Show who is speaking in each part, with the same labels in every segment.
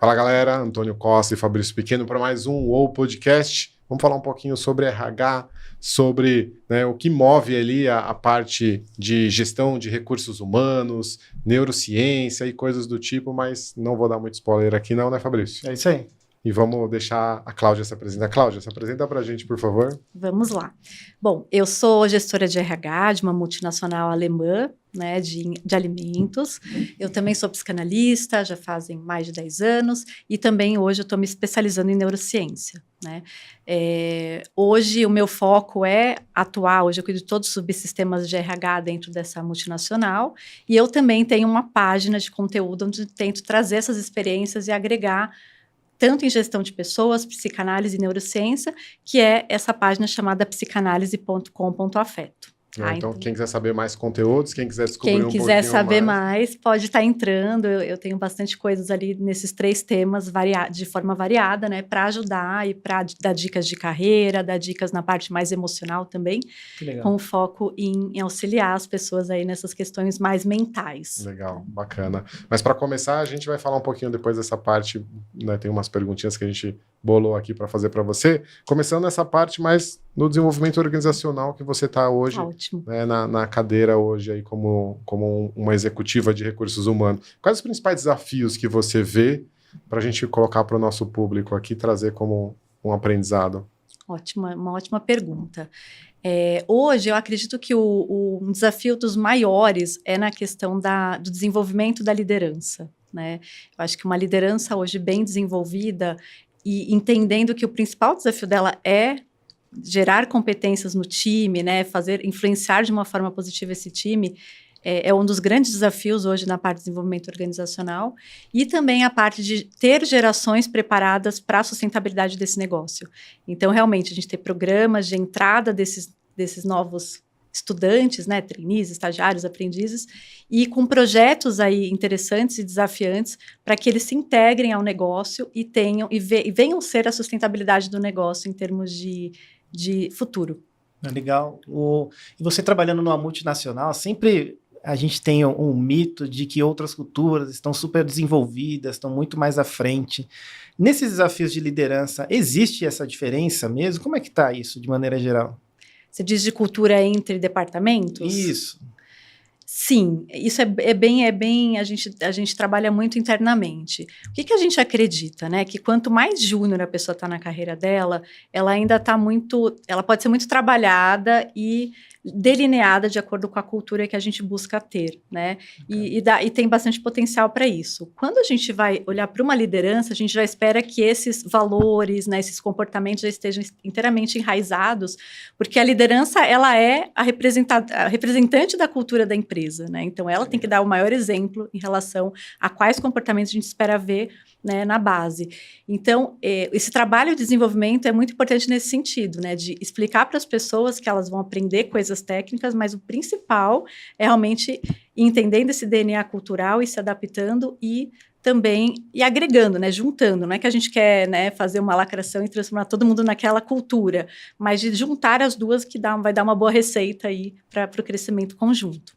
Speaker 1: Fala galera, Antônio Costa e Fabrício Pequeno para mais um UOL Podcast. Vamos falar um pouquinho sobre RH, sobre o que move ali a parte de gestão de recursos humanos, neurociência e coisas do tipo, mas não vou dar muito spoiler aqui não, né, Fabrício?
Speaker 2: É isso aí.
Speaker 1: E vamos deixar a Cláudia se apresentar. Cláudia, se apresenta para a gente, por favor.
Speaker 3: Vamos lá. Bom, eu sou gestora de RH de uma multinacional alemã, né, de alimentos. Eu também sou psicanalista, já fazem mais de 10 anos, e também hoje eu estou me especializando em neurociência, né. Hoje o meu foco é atuar, hoje eu cuido de todos os subsistemas de RH dentro dessa multinacional, e eu também tenho uma página de conteúdo onde tento trazer essas experiências e agregar tanto em gestão de pessoas, psicanálise e neurociência, que é essa página chamada psicanalise.com.afeto.
Speaker 1: Então, quem quiser saber mais conteúdos, quem quiser descobrir um pouquinho mais...
Speaker 3: Quem quiser saber mais, pode estar entrando. Eu tenho bastante coisas ali nesses 3 temas de forma variada, né, para ajudar e para dar dicas de carreira, dar dicas na parte mais emocional também, com foco em auxiliar as pessoas aí nessas questões mais mentais.
Speaker 1: Legal, bacana. Mas para começar, a gente vai falar um pouquinho depois dessa parte, né, tem umas perguntinhas que a gente bolou aqui para fazer para você, começando nessa parte mais no desenvolvimento organizacional que você está hoje, né, na cadeira hoje aí como uma executiva de recursos humanos. Quais os principais desafios que você vê para a gente colocar para o nosso público aqui, trazer como um aprendizado?
Speaker 3: Uma ótima pergunta. Hoje eu acredito que um desafio dos maiores é na questão do desenvolvimento da liderança, né? Eu acho que uma liderança hoje bem desenvolvida e entendendo que o principal desafio dela é gerar competências no time, né, influenciar de uma forma positiva esse time, é um dos grandes desafios hoje na parte de desenvolvimento organizacional, e também a parte de ter gerações preparadas para a sustentabilidade desse negócio. Então, realmente, a gente ter programas de entrada desses novos estudantes, né, trainees, estagiários, aprendizes, e com projetos aí interessantes e desafiantes para que eles se integrem ao negócio e venham ser a sustentabilidade do negócio em termos de futuro.
Speaker 2: Legal. E você trabalhando numa multinacional, sempre a gente tem um mito de que outras culturas estão super desenvolvidas, estão muito mais à frente. Nesses desafios de liderança, existe essa diferença mesmo? Como é que está isso, de maneira geral?
Speaker 3: Você diz de cultura entre departamentos?
Speaker 2: Isso.
Speaker 3: Sim, isso é bem, a gente trabalha muito internamente. O que a gente acredita, né? Que quanto mais júnior a pessoa está na carreira dela, ela pode ser muito trabalhada e delineada de acordo com a cultura que a gente busca ter, né? E tem bastante potencial para isso. Quando a gente vai olhar para uma liderança, a gente já espera que esses valores, né, esses comportamentos já estejam inteiramente enraizados, porque a liderança, ela é a representante da cultura da empresa, né? Então, ela tem que dar o maior exemplo em relação a quais comportamentos a gente espera ver, né, na base. Então, esse trabalho de desenvolvimento é muito importante nesse sentido, né, de explicar para as pessoas que elas vão aprender coisas técnicas, mas o principal é realmente entendendo esse DNA cultural e se adaptando e também agregando, né, juntando. Não é que a gente quer, né, fazer uma lacração e transformar todo mundo naquela cultura, mas de juntar as duas que vai dar uma boa receita aí para o crescimento conjunto.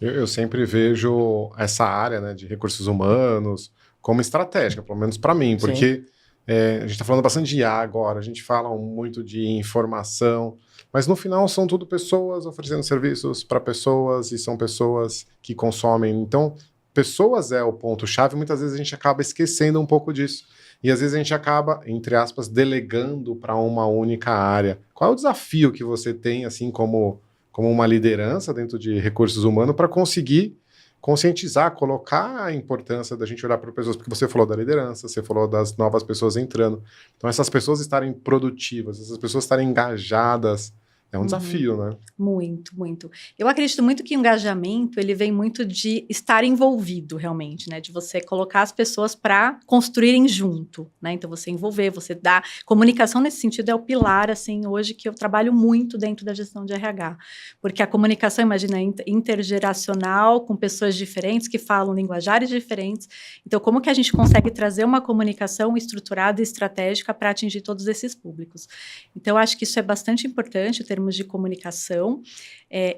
Speaker 1: Eu sempre vejo essa área, né, de recursos humanos como estratégica, pelo menos para mim, porque a gente está falando bastante de IA agora, a gente fala muito de informação, mas no final são tudo pessoas oferecendo serviços para pessoas e são pessoas que consomem. Então, pessoas é o ponto-chave, muitas vezes a gente acaba esquecendo um pouco disso. E às vezes a gente acaba, entre aspas, delegando para uma única área. Qual é o desafio que você tem, assim, como uma liderança dentro de recursos humanos para conseguir conscientizar, colocar a importância da gente olhar para pessoas, porque você falou da liderança, você falou das novas pessoas entrando. Então, essas pessoas estarem produtivas, essas pessoas estarem engajadas, é um desafio, né?
Speaker 3: Muito, muito. Eu acredito muito que o engajamento, ele vem muito de estar envolvido, realmente, né? De você colocar as pessoas para construírem junto, né? Então, você envolver, você dar... Comunicação, nesse sentido, é o pilar, assim, hoje, que eu trabalho muito dentro da gestão de RH. Porque a comunicação, imagina, intergeracional, com pessoas diferentes, que falam linguajares diferentes. Então, como que a gente consegue trazer uma comunicação estruturada e estratégica para atingir todos esses públicos? Então, eu acho que isso é bastante importante, ter termos de comunicação,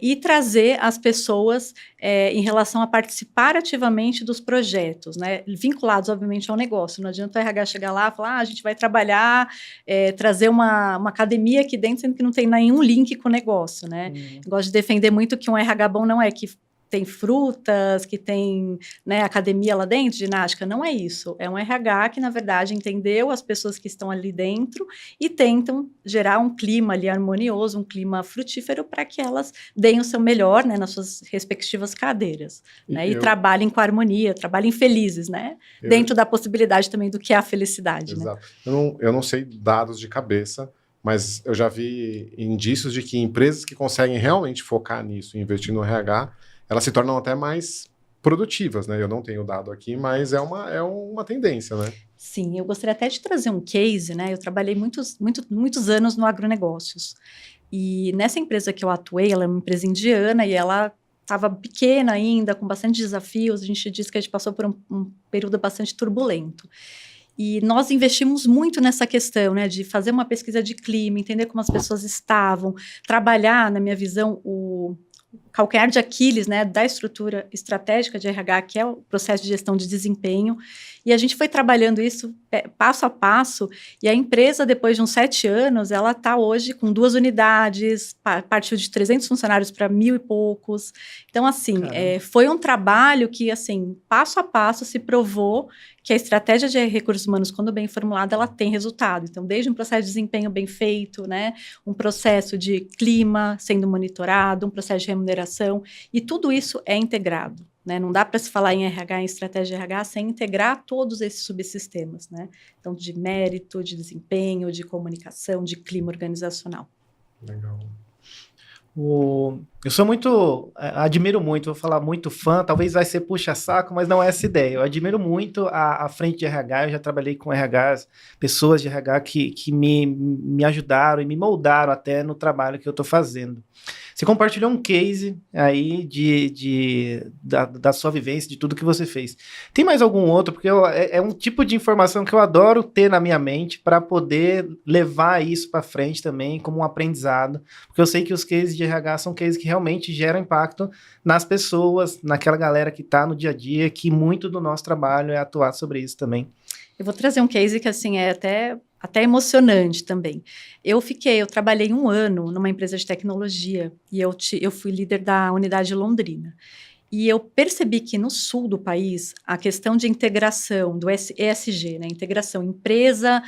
Speaker 3: e trazer as pessoas em relação a participar ativamente dos projetos, né? Vinculados, obviamente, ao negócio. Não adianta o RH chegar lá e falar, a gente vai trabalhar, trazer uma academia aqui dentro, sendo que não tem nenhum link com o negócio, né? Gosto de defender muito que um RH bom não é que tem frutas, que tem, né, academia lá dentro, ginástica, não é isso. É um RH que, na verdade, entendeu as pessoas que estão ali dentro e tentam gerar um clima ali harmonioso, um clima frutífero para que elas deem o seu melhor, né, nas suas respectivas cadeiras, né, e trabalhem com harmonia, trabalhem felizes, né, dentro da possibilidade também do que é a felicidade.
Speaker 1: Exato.
Speaker 3: Né?
Speaker 1: Eu não sei dados de cabeça, mas eu já vi indícios de que empresas que conseguem realmente focar nisso e investir no RH, elas se tornam até mais produtivas, né? Eu não tenho dado aqui, mas é uma tendência, né?
Speaker 3: Sim, eu gostaria até de trazer um case, né? Eu trabalhei muitos anos no agronegócios. E nessa empresa que eu atuei, ela é uma empresa indiana e ela estava pequena ainda, com bastante desafios. A gente diz que a gente passou por um período bastante turbulento. E nós investimos muito nessa questão, né, de fazer uma pesquisa de clima, entender como as pessoas estavam, trabalhar, na minha visão, o calcanhar de Aquiles, né, da estrutura estratégica de RH, que é o processo de gestão de desempenho, e a gente foi trabalhando isso passo a passo, e a empresa, depois de uns 7 anos, ela está hoje com 2 unidades, partiu de 300 funcionários para 1.000 e poucos, então, assim, foi um trabalho que, assim, passo a passo se provou que a estratégia de recursos humanos, quando bem formulada, ela tem resultado. Então, desde um processo de desempenho bem feito, né, um processo de clima sendo monitorado, um processo de remuneração, e tudo isso é integrado. Né? Não dá para se falar em RH, em estratégia de RH, sem integrar todos esses subsistemas. Né? Então, de mérito, de desempenho, de comunicação, de clima organizacional.
Speaker 1: Legal.
Speaker 2: Eu sou admiro muito, vou falar muito fã, talvez vai ser puxa-saco, mas não é essa ideia. Eu admiro muito a frente de RH, eu já trabalhei com RH, pessoas de RH que me ajudaram e me moldaram até no trabalho que eu estou fazendo. Você compartilhou um case aí da sua vivência, de tudo que você fez. Tem mais algum outro? Porque é um tipo de informação que eu adoro ter na minha mente para poder levar isso para frente também como um aprendizado. Porque eu sei que os cases de RH são cases que realmente geram impacto nas pessoas, naquela galera que está no dia a dia, que muito do nosso trabalho é atuar sobre isso também.
Speaker 3: Eu vou trazer um case que, assim, é até emocionante também. Eu trabalhei 1 ano numa empresa de tecnologia e eu fui líder da unidade Londrina. E eu percebi que no sul do país, a questão de integração do ESG, né, integração empresa,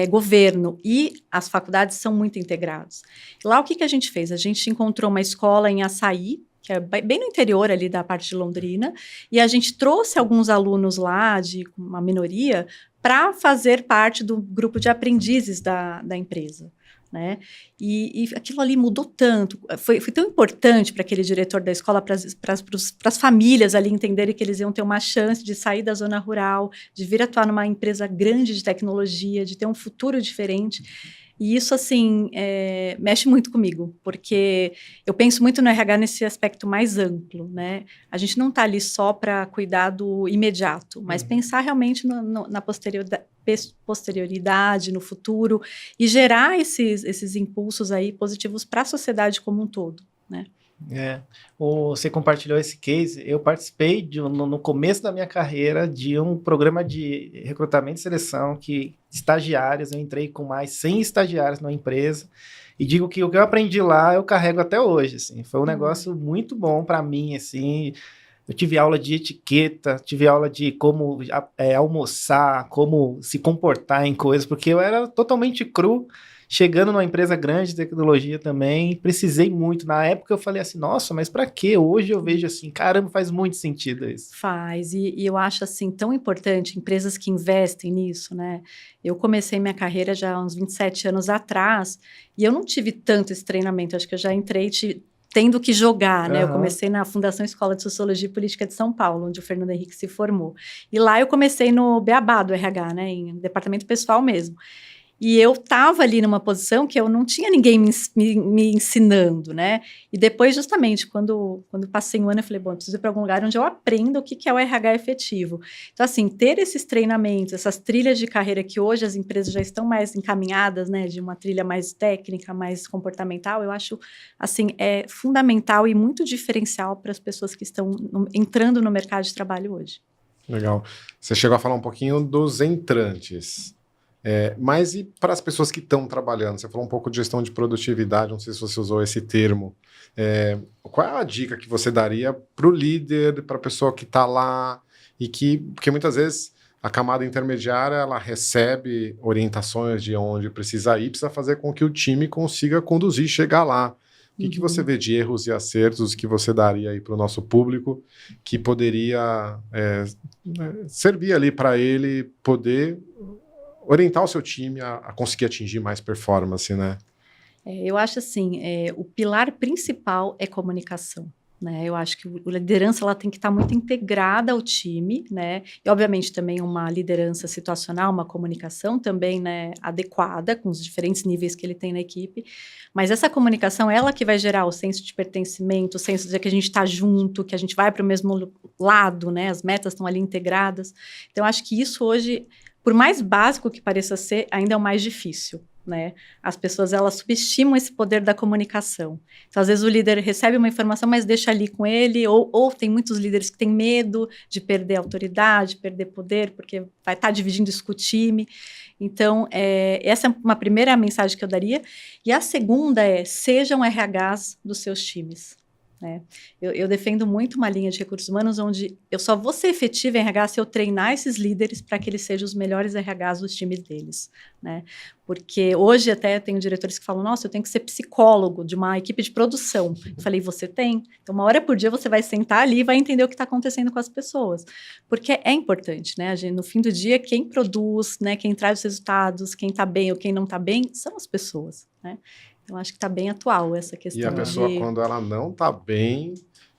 Speaker 3: governo e as faculdades são muito integrados. Lá, o que a gente fez? A gente encontrou uma escola em Açaí, que é bem no interior ali da parte de Londrina, e a gente trouxe alguns alunos lá, de uma minoria, para fazer parte do grupo de aprendizes da empresa. Né? E aquilo ali mudou tanto, foi tão importante para aquele diretor da escola, para as famílias ali entenderem que eles iam ter uma chance de sair da zona rural, de vir atuar numa empresa grande de tecnologia, de ter um futuro diferente. E isso, assim, mexe muito comigo, porque eu penso muito no RH nesse aspecto mais amplo, né? A gente não está ali só para cuidar do imediato, mas pensar realmente na posterioridade, no futuro, e gerar esses impulsos aí positivos para a sociedade como um todo, né?
Speaker 2: Você compartilhou esse case. Eu participei no começo da minha carreira de um programa de recrutamento e seleção estagiários, eu entrei com mais 100 estagiários na empresa e digo que o que eu aprendi lá eu carrego até hoje, assim. Foi um negócio muito bom para mim, assim. Eu tive aula de etiqueta, tive aula de como almoçar, como se comportar em coisas, porque eu era totalmente cru. Chegando numa empresa grande de tecnologia também, precisei muito. Na época eu falei assim, nossa, mas para quê? Hoje eu vejo assim, caramba, faz muito sentido isso.
Speaker 3: Faz, e eu acho assim tão importante empresas que investem nisso, né? Eu comecei minha carreira já há uns 27 anos atrás, e eu não tive tanto esse treinamento, acho que eu já entrei tendo que jogar, né? Eu comecei na Fundação Escola de Sociologia e Política de São Paulo, onde o Fernando Henrique se formou. E lá eu comecei no Beabá do RH, né? Em departamento pessoal mesmo. E eu estava ali numa posição que eu não tinha ninguém me ensinando, né? E depois, justamente, quando passei um ano, eu falei, bom, eu preciso ir para algum lugar onde eu aprenda o que é o RH efetivo. Então, assim, ter esses treinamentos, essas trilhas de carreira que hoje as empresas já estão mais encaminhadas, né? De uma trilha mais técnica, mais comportamental, eu acho, assim, é fundamental e muito diferencial para as pessoas que estão entrando no mercado de trabalho hoje.
Speaker 1: Legal. Você chegou a falar um pouquinho dos entrantes. Mas e para as pessoas que estão trabalhando? Você falou um pouco de gestão de produtividade, não sei se você usou esse termo. Qual é a dica que você daria para o líder, para a pessoa que está lá, porque muitas vezes a camada intermediária ela recebe orientações de onde precisa ir, precisa fazer com que o time consiga conduzir, chegar lá. O que você vê de erros e acertos que você daria aí para o nosso público que poderia servir ali para ele poder orientar o seu time a conseguir atingir mais performance, né?
Speaker 3: Eu acho assim, o pilar principal é comunicação, né? Eu acho que a liderança ela tem que estar muito integrada ao time, né? E obviamente também uma liderança situacional, uma comunicação também, né, adequada com os diferentes níveis que ele tem na equipe. Mas essa comunicação, ela que vai gerar o senso de pertencimento, o senso de que a gente está junto, que a gente vai para o mesmo lado, né? As metas estão ali integradas. Então, eu acho que isso hoje, por mais básico que pareça ser, ainda é o mais difícil, né? As pessoas, elas subestimam esse poder da comunicação. Então, às vezes o líder recebe uma informação, mas deixa ali com ele, ou tem muitos líderes que têm medo de perder autoridade, perder poder, porque vai estar dividindo isso com o time. Então, essa é uma primeira mensagem que eu daria. E a segunda sejam RHs dos seus times. Né? Eu defendo muito uma linha de recursos humanos onde eu só vou ser efetiva em RH se eu treinar esses líderes para que eles sejam os melhores RHs dos times deles, né? Porque hoje até tenho diretores que falam, nossa, eu tenho que ser psicólogo de uma equipe de produção. Eu falei, você tem? Então, uma hora por dia você vai sentar ali e vai entender o que está acontecendo com as pessoas. Porque é importante, né? No fim do dia, quem produz, né, quem traz os resultados, quem está bem ou quem não está bem, são as pessoas, né? Então, acho que está bem atual essa questão.
Speaker 1: E a pessoa, quando ela não está bem,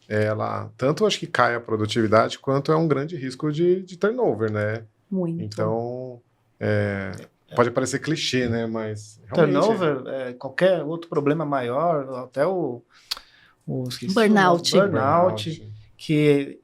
Speaker 1: ela tanto acho que cai a produtividade, quanto é um grande risco de turnover, né?
Speaker 3: Muito.
Speaker 1: Então, pode parecer clichê, né? Mas realmente...
Speaker 2: Turnover, qualquer outro problema maior, até o
Speaker 3: burnout.
Speaker 2: Que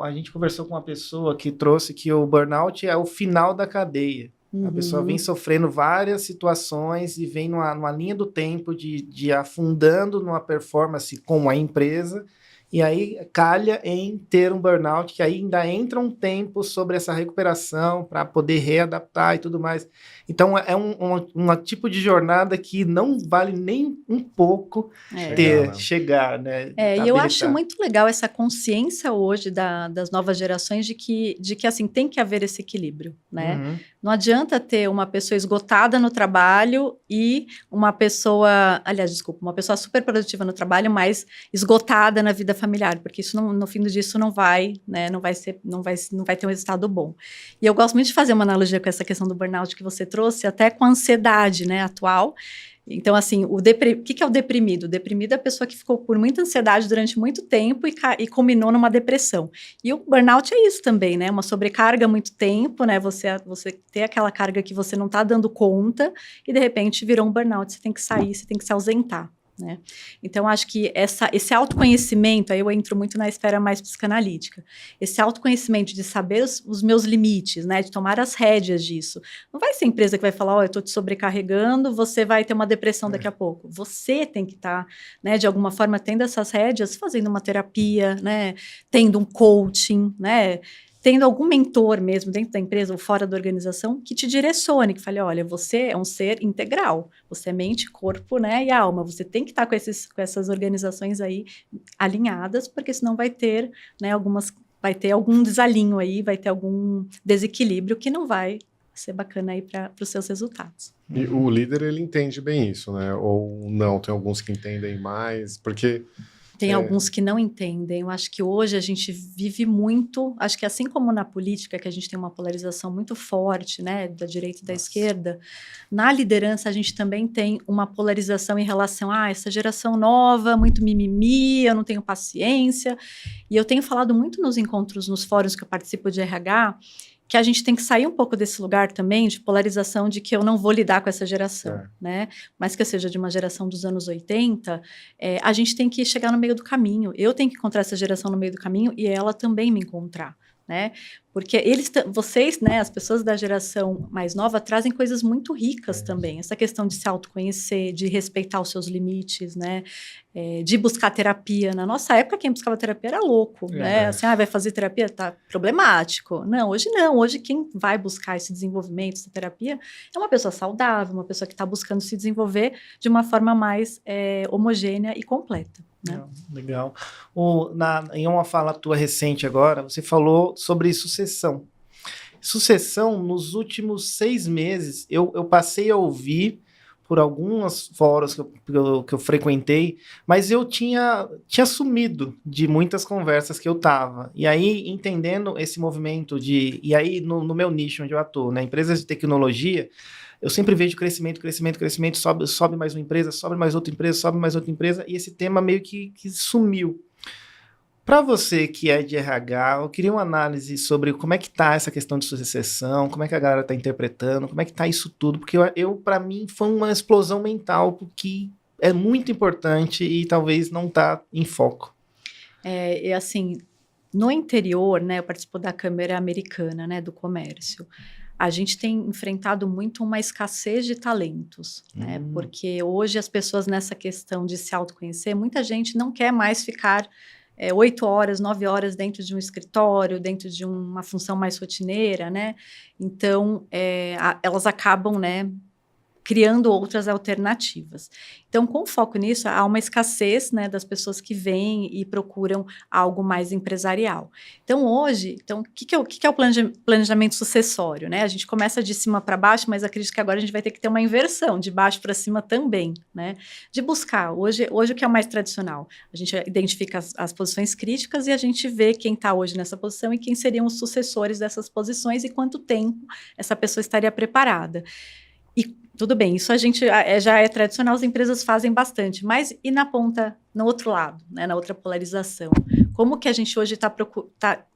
Speaker 2: a gente conversou com uma pessoa que trouxe que o burnout é o final da cadeia. A pessoa vem sofrendo várias situações e vem numa linha do tempo de afundando numa performance com a empresa, e aí calha em ter um burnout, que aí ainda entra um tempo sobre essa recuperação para poder readaptar e tudo mais. Então, é um tipo de jornada que não vale nem um pouco chegar, né?
Speaker 3: E eu acho muito legal essa consciência hoje das novas gerações de que assim, tem que haver esse equilíbrio, né? Não adianta ter uma pessoa esgotada no trabalho e uma pessoa super produtiva no trabalho, mas esgotada na vida familiar, porque isso no fim do dia isso não vai, né? Não vai ter um resultado bom. E eu gosto muito de fazer uma analogia com essa questão do burnout que você trouxe, até com a ansiedade, né, atual. Então, assim, o que é o deprimido? O deprimido é a pessoa que ficou por muita ansiedade durante muito tempo e culminou numa depressão. E o burnout é isso também, né? Uma sobrecarga há muito tempo, né? Você ter aquela carga que você não está dando conta e, de repente, virou um burnout. Você tem que sair, você tem que se ausentar. Né? Então, acho que esse autoconhecimento, aí eu entro muito na esfera mais psicanalítica, esse autoconhecimento de saber os meus limites, né, de tomar as rédeas disso. Não vai ser a empresa que vai falar, eu estou te sobrecarregando, você vai ter uma depressão daqui a pouco. Você tem que estar, né, de alguma forma, tendo essas rédeas, fazendo uma terapia, né, tendo um coaching, né, tendo algum mentor mesmo dentro da empresa ou fora da organização que te direcione, que fale, olha, você é um ser integral, você é mente, corpo, né, e alma, você tem que estar com essas organizações aí alinhadas, porque senão vai ter, né, vai ter algum desalinho aí, vai ter algum desequilíbrio que não vai ser bacana aí para os seus resultados.
Speaker 1: E o líder, ele entende bem isso, né, ou não, tem alguns que entendem mais, porque...
Speaker 3: Tem alguns que não entendem. Eu acho que hoje a gente vive muito, acho que assim como na política, que a gente tem uma polarização muito forte, né, da direita e da esquerda, na liderança a gente também tem uma polarização em relação a essa geração nova, muito mimimi, eu não tenho paciência. E eu tenho falado muito nos encontros, nos fóruns que eu participo de RH, que a gente tem que sair um pouco desse lugar também de polarização de que eu não vou lidar com essa geração, né? Mas que eu seja de uma geração dos anos 80, a gente tem que chegar no meio do caminho. Eu tenho que encontrar essa geração no meio do caminho e ela também me encontrar, né? Porque vocês, né, as pessoas da geração mais nova, trazem coisas muito ricas também. Essa questão de se autoconhecer, de respeitar os seus limites, né? De buscar terapia. Na nossa época, quem buscava terapia era louco, né? Assim, vai fazer terapia? Tá problemático. Não. Hoje quem vai buscar esse desenvolvimento, essa terapia, é uma pessoa saudável, uma pessoa que está buscando se desenvolver de uma forma mais homogênea e completa. Né?
Speaker 2: Legal. Em uma fala tua recente agora, você falou sobre sucessão. Sucessão, nos últimos 6 meses, eu passei a ouvir por alguns fóruns que eu frequentei, mas eu tinha sumido de muitas conversas que eu estava. E aí, entendendo esse movimento e aí no meu nicho onde eu atuo, né, empresas de tecnologia, eu sempre vejo crescimento, sobe mais uma empresa, sobe mais outra empresa, e esse tema meio que sumiu. Para você que é de RH, eu queria uma análise sobre como é que está essa questão de sucessão, como é que a galera está interpretando, como é que está isso tudo, porque para mim, foi uma explosão mental, porque é muito importante e talvez não está em foco.
Speaker 3: Assim, no interior, né, eu participo da Câmara Americana, né, do Comércio. A gente tem enfrentado muito uma escassez de talentos, né? Porque hoje as pessoas nessa questão de se autoconhecer, muita gente não quer mais ficar 8 horas, 9 horas dentro de um escritório, dentro de uma função mais rotineira, né? Então, elas acabam, né, criando outras alternativas. Então, com foco nisso, há uma escassez, né, das pessoas que vêm e procuram algo mais empresarial. Então, hoje, o que é o planejamento sucessório? Né? A gente começa de cima para baixo, mas acredito que agora a gente vai ter que ter uma inversão, de baixo para cima também, né? De buscar. Hoje o que é o mais tradicional? A gente identifica as posições críticas e a gente vê quem está hoje nessa posição e quem seriam os sucessores dessas posições e quanto tempo essa pessoa estaria preparada. E tudo bem, isso a gente já é tradicional, as empresas fazem bastante, mas e na ponta, no outro lado, né, na outra polarização? Como que a gente hoje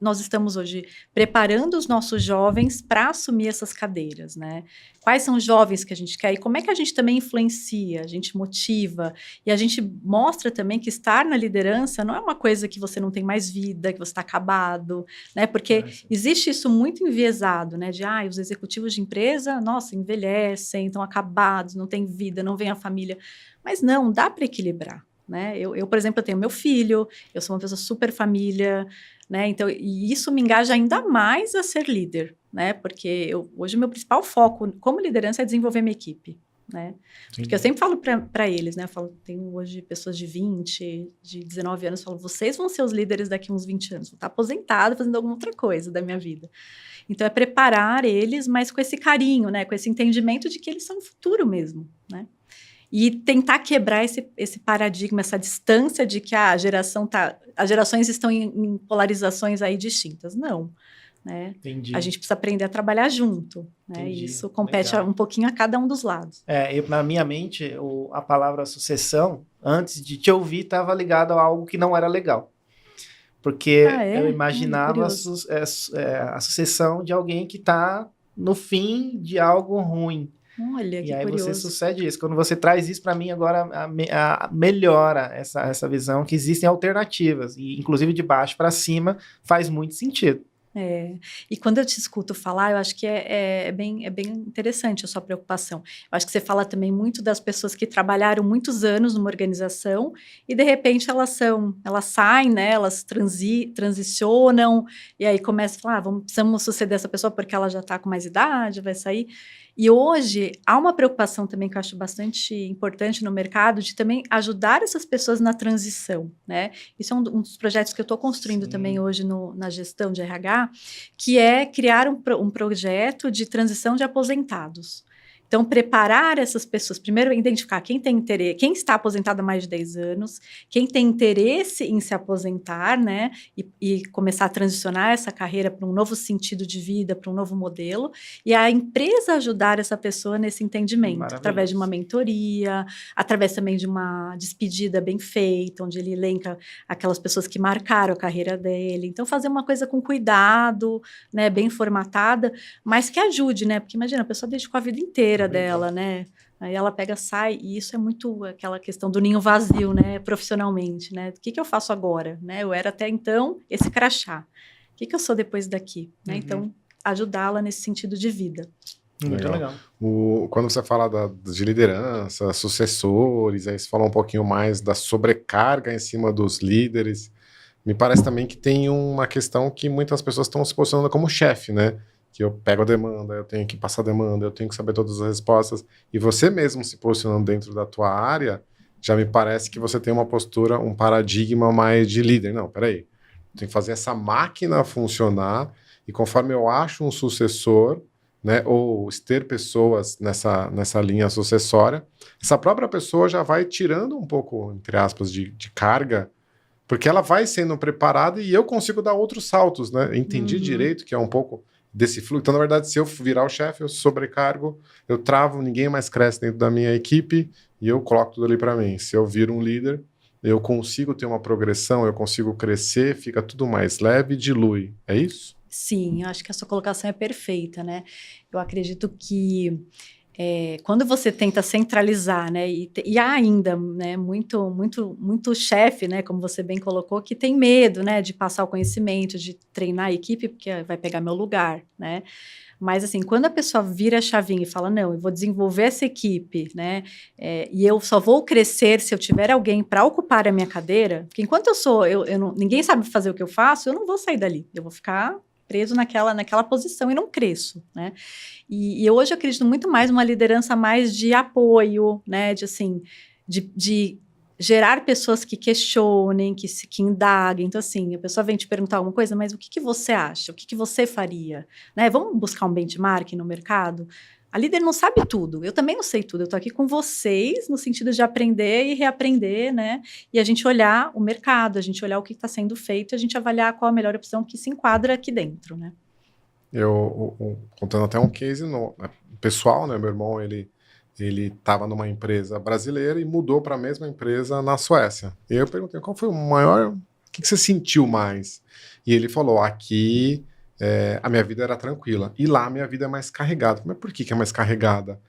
Speaker 3: nós estamos hoje preparando os nossos jovens para assumir essas cadeiras, né? Quais são os jovens que a gente quer e como é que a gente também influencia, a gente motiva e a gente mostra também que estar na liderança não é uma coisa que você não tem mais vida, que você está acabado, né? Porque existe isso muito enviesado, né? De, os executivos de empresa, nossa, envelhecem, estão acabados, não tem vida, não vem a família. Mas não, dá para equilibrar. Né? Eu, por exemplo, eu tenho meu filho, eu sou uma pessoa super família, né? Então, e isso me engaja ainda mais a ser líder, né? Porque hoje o meu principal foco como liderança é desenvolver minha equipe, né? Porque eu sempre falo para eles, né? Eu falo, tenho hoje pessoas de 20, de 19 anos, eu falo, vocês vão ser os líderes daqui a uns 20 anos, vou estar aposentada fazendo alguma outra coisa da minha vida. Então, é preparar eles, mas com esse carinho, né? Com esse entendimento de que eles são o futuro mesmo, né? E tentar quebrar esse paradigma, essa distância de que as gerações estão em polarizações aí distintas. Não, né?
Speaker 2: Entendi.
Speaker 3: A gente precisa aprender a trabalhar junto, né? E isso compete um pouquinho a cada um dos lados.
Speaker 2: Na minha mente, a palavra sucessão, antes de te ouvir, estava ligada a algo que não era legal. Porque eu imaginava a sucessão de alguém que está no fim de algo ruim.
Speaker 3: Olha, que
Speaker 2: e aí
Speaker 3: curioso.
Speaker 2: Você sucede isso. Quando você traz isso para mim agora, melhora essa visão que existem alternativas. E inclusive de baixo para cima faz muito sentido.
Speaker 3: E quando eu te escuto falar, eu acho que é bem interessante a sua preocupação. Eu acho que você fala também muito das pessoas que trabalharam muitos anos numa organização e, de repente, elas saem, né, elas transicionam e aí começam a falar, precisamos suceder essa pessoa porque ela já está com mais idade, vai sair. E hoje, há uma preocupação também que eu acho bastante importante no mercado de também ajudar essas pessoas na transição, né? Isso é um dos projetos que eu estou construindo também hoje na gestão de RH, que é criar um projeto de transição de aposentados. Então, preparar essas pessoas, primeiro identificar quem tem interesse, quem está aposentado há mais de 10 anos, quem tem interesse em se aposentar, né, e começar a transicionar essa carreira para um novo sentido de vida, para um novo modelo, e a empresa ajudar essa pessoa nesse entendimento, através de uma mentoria, através também de uma despedida bem feita, onde ele elenca aquelas pessoas que marcaram a carreira dele. Então, fazer uma coisa com cuidado, né, bem formatada, mas que ajude, né, porque imagina, a pessoa dedicou a vida inteira dela, né? Aí ela pega, sai, e isso é muito aquela questão do ninho vazio, né? Profissionalmente, né? O que eu faço agora, né? Eu era até então esse crachá. O que eu sou depois daqui, né? Então, ajudá-la nesse sentido de vida.
Speaker 2: Muito legal.
Speaker 1: Quando você fala de liderança, sucessores, aí você fala um pouquinho mais da sobrecarga em cima dos líderes. Me parece também que tem uma questão que muitas pessoas estão se posicionando como chefe, né? Que eu pego a demanda, eu tenho que passar a demanda, eu tenho que saber todas as respostas. E você mesmo se posicionando dentro da tua área, já me parece que você tem uma postura, um paradigma mais de líder. Não, peraí. Eu tenho que fazer essa máquina funcionar e conforme eu acho um sucessor, né, ou ter pessoas nessa linha sucessória, essa própria pessoa já vai tirando um pouco, entre aspas, de carga, porque ela vai sendo preparada e eu consigo dar outros saltos, né? Entendi direito que é um pouco desse fluxo. Então, na verdade, se eu virar o chefe, eu sobrecargo, eu travo, ninguém mais cresce dentro da minha equipe e eu coloco tudo ali para mim. Se eu viro um líder, eu consigo ter uma progressão, eu consigo crescer, fica tudo mais leve e dilui. É isso?
Speaker 3: Sim, eu acho que a sua colocação é perfeita, né? Eu acredito que quando você tenta centralizar, né, e há ainda, né, muito chefe, né, como você bem colocou, que tem medo, né, de passar o conhecimento, de treinar a equipe, porque vai pegar meu lugar, né? Mas, assim, quando a pessoa vira a chavinha e fala, não, eu vou desenvolver essa equipe, né, e eu só vou crescer se eu tiver alguém para ocupar a minha cadeira, porque enquanto ninguém sabe fazer o que eu faço, eu não vou sair dali, eu vou ficar preso naquela posição e não cresço, né? E hoje eu acredito muito mais numa liderança mais de apoio, né? De gerar pessoas que questionem, que indaguem. Então, assim, a pessoa vem te perguntar alguma coisa, mas o que você acha? O que você faria? Né? Vamos buscar um benchmark no mercado? A líder não sabe tudo, eu também não sei tudo, eu estou aqui com vocês no sentido de aprender e reaprender, né? E a gente olhar o mercado, a gente olhar o que está sendo feito, a gente avaliar qual a melhor opção que se enquadra aqui dentro, né?
Speaker 1: Contando até um case pessoal, né? Meu irmão, ele estava numa empresa brasileira e mudou para a mesma empresa na Suécia. E eu perguntei, qual foi o maior... O que você sentiu mais? E ele falou, aqui... a minha vida era tranquila. E lá a minha vida é mais carregada. Mas por que é mais carregada?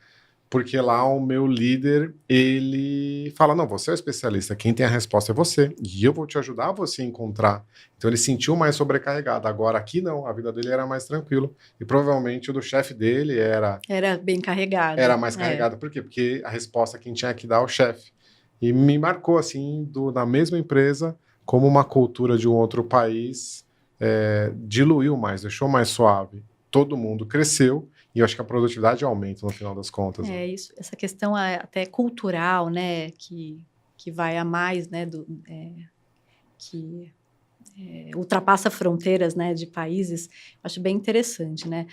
Speaker 1: Porque lá o meu líder, ele fala, não, você é o especialista, quem tem a resposta é você, e eu vou te ajudar a você encontrar. Então ele sentiu mais sobrecarregado. Agora aqui não, a vida dele era mais tranquila. E provavelmente o do chefe dele era
Speaker 3: bem carregado.
Speaker 1: Era mais carregada. Por quê? Porque a resposta quem tinha que dar é o chefe. E me marcou, assim, na mesma empresa, como uma cultura de um outro país diluiu mais, deixou mais suave. Todo mundo cresceu e eu acho que a produtividade aumenta no final das contas.
Speaker 3: Né? Isso, essa questão até cultural, né, que vai a mais, né, que ultrapassa fronteiras, né, de países, acho bem interessante, né?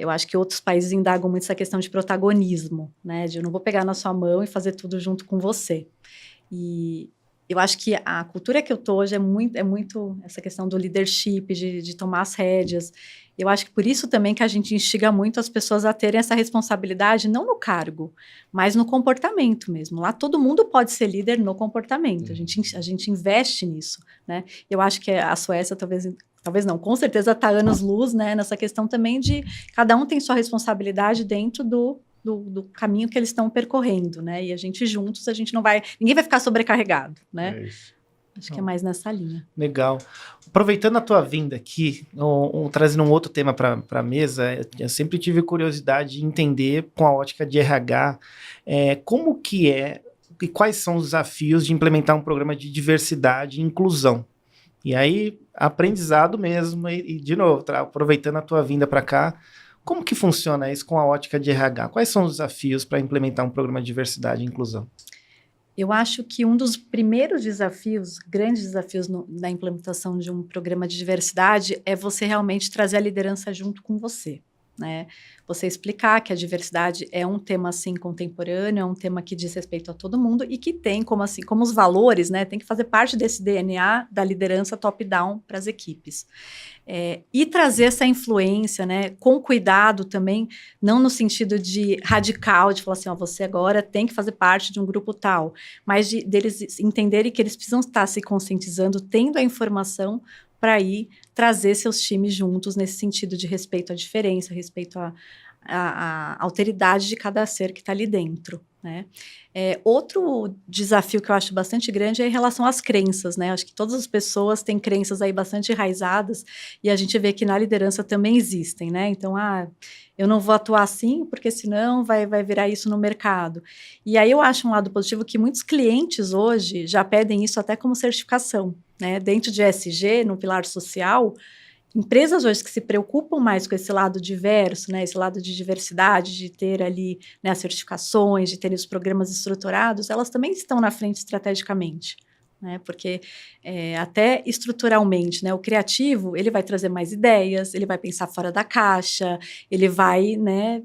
Speaker 3: Eu acho que outros países indagam muito essa questão de protagonismo, né, de eu não vou pegar na sua mão e fazer tudo junto com você. E eu acho que a cultura que eu tô hoje é muito essa questão do leadership, de tomar as rédeas. Eu acho que por isso também que a gente instiga muito as pessoas a terem essa responsabilidade, não no cargo, mas no comportamento mesmo. Lá todo mundo pode ser líder no comportamento, a gente investe nisso, né? Eu acho que a Suécia talvez não, com certeza está anos-luz, né, nessa questão também de cada um tem sua responsabilidade dentro do caminho que eles estão percorrendo, né? E a gente juntos, ninguém vai ficar sobrecarregado, né?
Speaker 1: É isso.
Speaker 3: Acho que é mais nessa linha.
Speaker 2: Legal. Aproveitando a tua vinda aqui, trazendo um outro tema para a mesa, eu sempre tive curiosidade de entender, com a ótica de RH, como que e quais são os desafios de implementar um programa de diversidade e inclusão. E aí, aprendizado mesmo, e de novo, aproveitando a tua vinda para cá, como que funciona isso com a ótica de RH? Quais são os desafios para implementar um programa de diversidade e inclusão?
Speaker 3: Eu acho que um dos primeiros desafios, grandes desafios na implementação de um programa de diversidade é você realmente trazer a liderança junto com você, né? Você explicar que a diversidade é um tema, assim, contemporâneo, é um tema que diz respeito a todo mundo e que tem, como assim, como os valores, né, tem que fazer parte desse DNA da liderança top-down para as equipes. E trazer essa influência, né, com cuidado também, não no sentido de radical, de falar assim, ó, você agora tem que fazer parte de um grupo tal, mas deles entenderem que eles precisam estar se conscientizando, tendo a informação para ir trazer seus times juntos nesse sentido de respeito à diferença, respeito à alteridade de cada ser que está ali dentro, né? Outro desafio que eu acho bastante grande é em relação às crenças, né? Acho que todas as pessoas têm crenças aí bastante enraizadas e a gente vê que na liderança também existem, né? Então, eu não vou atuar assim porque senão vai virar isso no mercado. E aí eu acho um lado positivo que muitos clientes hoje já pedem isso até como certificação, né? Dentro de ESG, no pilar social, empresas hoje que se preocupam mais com esse lado diverso, né, esse lado de diversidade, de ter ali, né, as certificações, de ter os programas estruturados, elas também estão na frente estrategicamente, né, porque até estruturalmente, né, o criativo, ele vai trazer mais ideias, ele vai pensar fora da caixa, ele vai, né,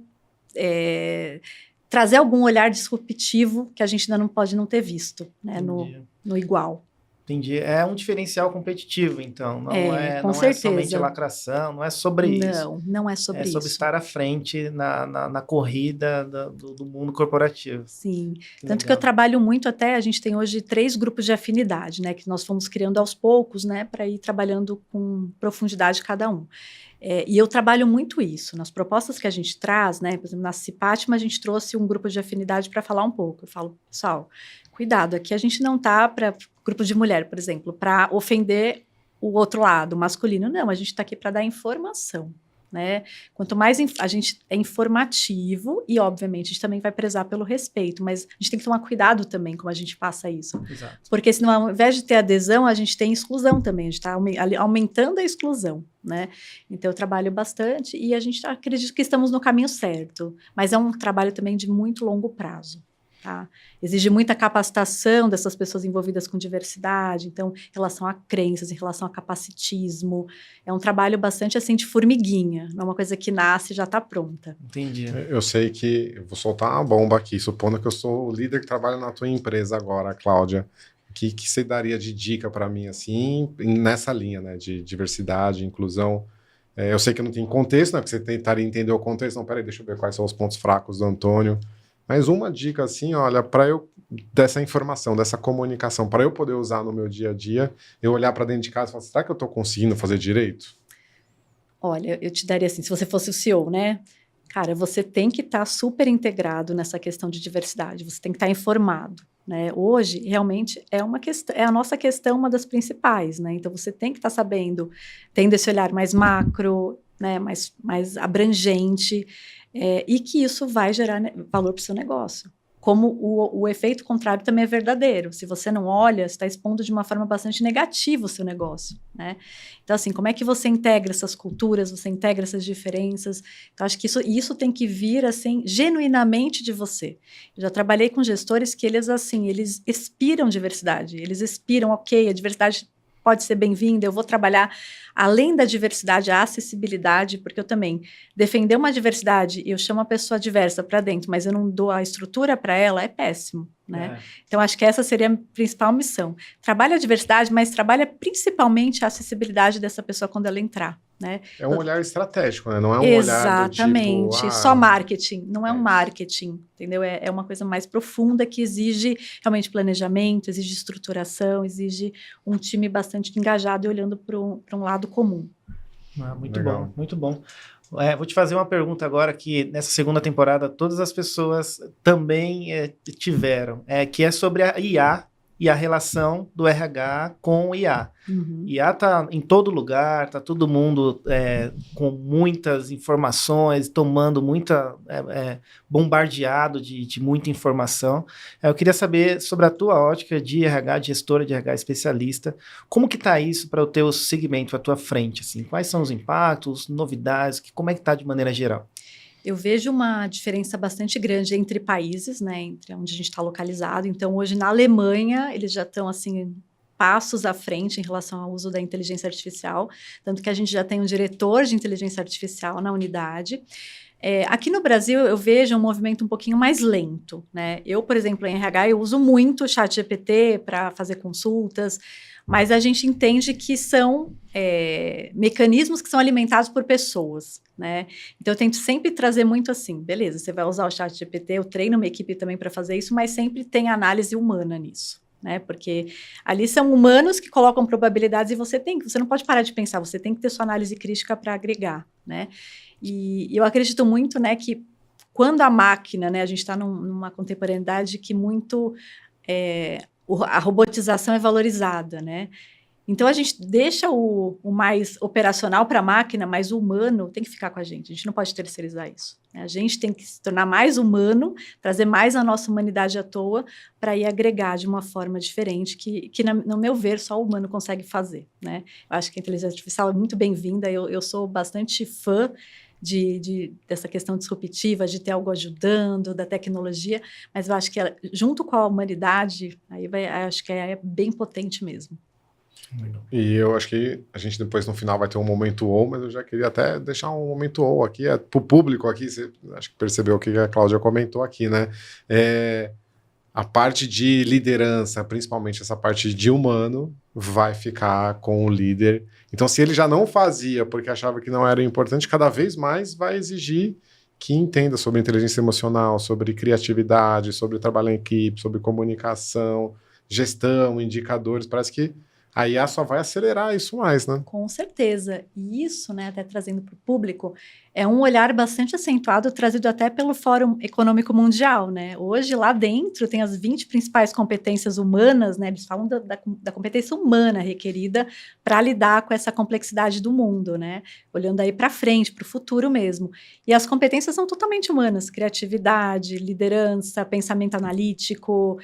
Speaker 3: trazer algum olhar disruptivo que a gente ainda não pode não ter visto, né, no igual.
Speaker 2: Entendi. É um diferencial competitivo, então. Não
Speaker 3: Com
Speaker 2: é
Speaker 3: certeza.
Speaker 2: somente lacração, não é sobre isso.
Speaker 3: Não é sobre isso.
Speaker 2: É sobre estar à frente na corrida do mundo corporativo.
Speaker 3: Sim. Tanto que eu trabalho muito até, a gente tem hoje 3 grupos de afinidade, né? Que nós fomos criando aos poucos, né? Para ir trabalhando com profundidade cada um. E eu trabalho muito isso. Nas propostas que a gente traz, né? Por exemplo, na Cipatma, a gente trouxe um grupo de afinidade para falar um pouco. Eu falo, pessoal, cuidado, aqui a gente não está para grupo de mulher, por exemplo, para ofender o outro lado, o masculino. Não, a gente está aqui para dar informação, né? Quanto mais a gente é informativo e, obviamente, a gente também vai prezar pelo respeito, mas a gente tem que tomar cuidado também como a gente passa isso.
Speaker 2: Exato.
Speaker 3: Porque senão, ao invés de ter adesão, a gente tem exclusão também, a gente está aumentando a exclusão, né? Então, eu trabalho bastante e a gente acredita que estamos no caminho certo, mas é um trabalho também de muito longo prazo. Tá? Exige muita capacitação dessas pessoas envolvidas com diversidade, então, em relação a crenças, em relação a capacitismo, é um trabalho bastante assim de formiguinha, não é uma coisa que nasce e já está pronta.
Speaker 2: Entendi.
Speaker 1: Eu sei que, eu vou soltar uma bomba aqui, supondo que eu sou o líder que trabalha na tua empresa agora, Cláudia, o que você daria de dica para mim, assim, nessa linha, né, de diversidade, inclusão? Eu sei que não tem contexto, né, porque você tentaria entender o contexto, não, peraí, deixa eu ver quais são os pontos fracos do Antônio. Mas uma dica assim, olha, para eu, dessa informação, dessa comunicação, para eu poder usar no meu dia a dia, eu olhar para dentro de casa e falar, será que eu estou conseguindo fazer direito?
Speaker 3: Olha, eu te daria assim, se você fosse o CEO, né? Cara, você tem que estar super integrado nessa questão de diversidade, você tem que estar informado, né? Hoje, realmente, é uma questão, é a nossa questão, uma das principais, né? Então, você tem que estar sabendo, tendo esse olhar mais macro, né? Mais abrangente, e que isso vai gerar valor para o seu negócio. Como o efeito contrário também é verdadeiro. Se você não olha, você está expondo de uma forma bastante negativa o seu negócio, né? Então, assim, como é que você integra essas culturas, você integra essas diferenças? Então, acho que isso tem que vir, assim, genuinamente de você. Eu já trabalhei com gestores que eles expiram diversidade. Eles expiram, ok, a diversidade pode ser bem-vinda, eu vou trabalhar além da diversidade, a acessibilidade, porque eu também defender uma diversidade e eu chamo a pessoa diversa para dentro, mas eu não dou a estrutura para ela, é péssimo, né? Então, acho que essa seria a principal missão. Trabalha a diversidade, mas trabalha principalmente a acessibilidade dessa pessoa quando ela entrar, né?
Speaker 1: É um olhar estratégico, né? Não é um
Speaker 3: Exatamente,
Speaker 1: olhar do tipo,
Speaker 3: só marketing, não é um marketing, entendeu? É uma coisa mais profunda que exige realmente planejamento, exige estruturação, exige um time bastante engajado e olhando para um lado comum.
Speaker 2: Muito
Speaker 1: Legal.
Speaker 2: bom, muito bom. Vou te fazer uma pergunta agora que nessa segunda temporada todas as pessoas também tiveram, que é sobre a IA e a relação do RH com o IA.
Speaker 3: Uhum.
Speaker 2: IA está em todo lugar, está todo mundo com muitas informações, tomando bombardeado de muita informação. Eu queria saber sobre a tua ótica de RH, de gestora de RH especialista, como que está isso para o teu segmento, a tua frente? Assim? Quais são os impactos, novidades, como é que está de maneira geral?
Speaker 3: Eu vejo uma diferença bastante grande entre países, né, entre onde a gente está localizado. Então, hoje na Alemanha, eles já estão assim passos à frente em relação ao uso da inteligência artificial, tanto que a gente já tem um diretor de inteligência artificial na unidade. Aqui no Brasil, eu vejo um movimento um pouquinho mais lento, né? Eu, por exemplo, em RH, eu uso muito o ChatGPT para fazer consultas, mas a gente entende que são mecanismos que são alimentados por pessoas, né? Então, eu tento sempre trazer muito assim, beleza, você vai usar o ChatGPT, eu treino uma equipe também para fazer isso, mas sempre tem análise humana nisso. Né? Porque ali são humanos que colocam probabilidades e você não pode parar de pensar, você tem que ter sua análise crítica para agregar, né? E eu acredito muito, né, que quando a máquina, né, a gente está numa contemporaneidade que muito a robotização é valorizada, né? Então, a gente deixa o mais operacional para a máquina, mas o humano tem que ficar com a gente não pode terceirizar isso. Né? A gente tem que se tornar mais humano, trazer mais a nossa humanidade à toa, para ir agregar de uma forma diferente, que no meu ver, só o humano consegue fazer. Né? Eu acho que a inteligência artificial é muito bem-vinda, eu sou bastante fã dessa questão disruptiva, de ter algo ajudando, da tecnologia, mas eu acho que junto com a humanidade, acho que é bem potente mesmo.
Speaker 1: E eu acho que a gente depois no final vai ter um momento ou, mas eu já queria até deixar um momento ou aqui, para o público aqui, você acho que percebeu o que a Cláudia comentou aqui, né? A parte de liderança, principalmente essa parte de humano, vai ficar com o líder. Então, se ele já não fazia porque achava que não era importante, cada vez mais vai exigir que entenda sobre inteligência emocional, sobre criatividade, sobre trabalho em equipe, sobre comunicação, gestão, indicadores. Parece que a IA só vai acelerar isso mais, né?
Speaker 3: Com certeza. E isso, né, até trazendo para o público, é um olhar bastante acentuado, trazido até pelo Fórum Econômico Mundial, né? Hoje, lá dentro, tem as 20 principais competências humanas, né? Eles falam da competência humana requerida para lidar com essa complexidade do mundo, né? Olhando aí para frente, para o futuro mesmo. E as competências são totalmente humanas: criatividade, liderança, pensamento analítico,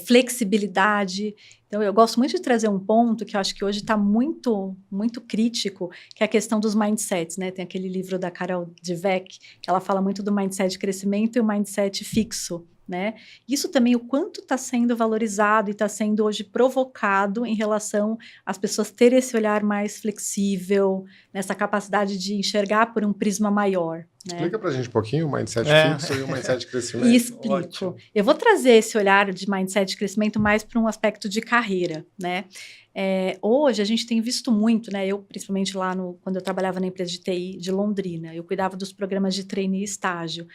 Speaker 3: flexibilidade. Então, eu gosto muito de trazer um ponto que eu acho que hoje está muito, muito crítico, que é a questão dos mindsets, né? Tem aquele livro da Carol Dweck, que ela fala muito do mindset de crescimento e o mindset fixo, né? Isso também, o quanto está sendo valorizado e está sendo hoje provocado em relação às pessoas terem esse olhar mais flexível, nessa capacidade de enxergar por um prisma maior. Né?
Speaker 1: Explica pra gente um pouquinho o mindset fixo e o mindset de crescimento.
Speaker 3: E explico. Ótimo. Eu vou trazer esse olhar de mindset de crescimento mais para um aspecto de carreira, né? Hoje a gente tem visto muito, né? Eu, principalmente lá quando eu trabalhava na empresa de TI de Londrina, eu cuidava dos programas de trainee e estágio.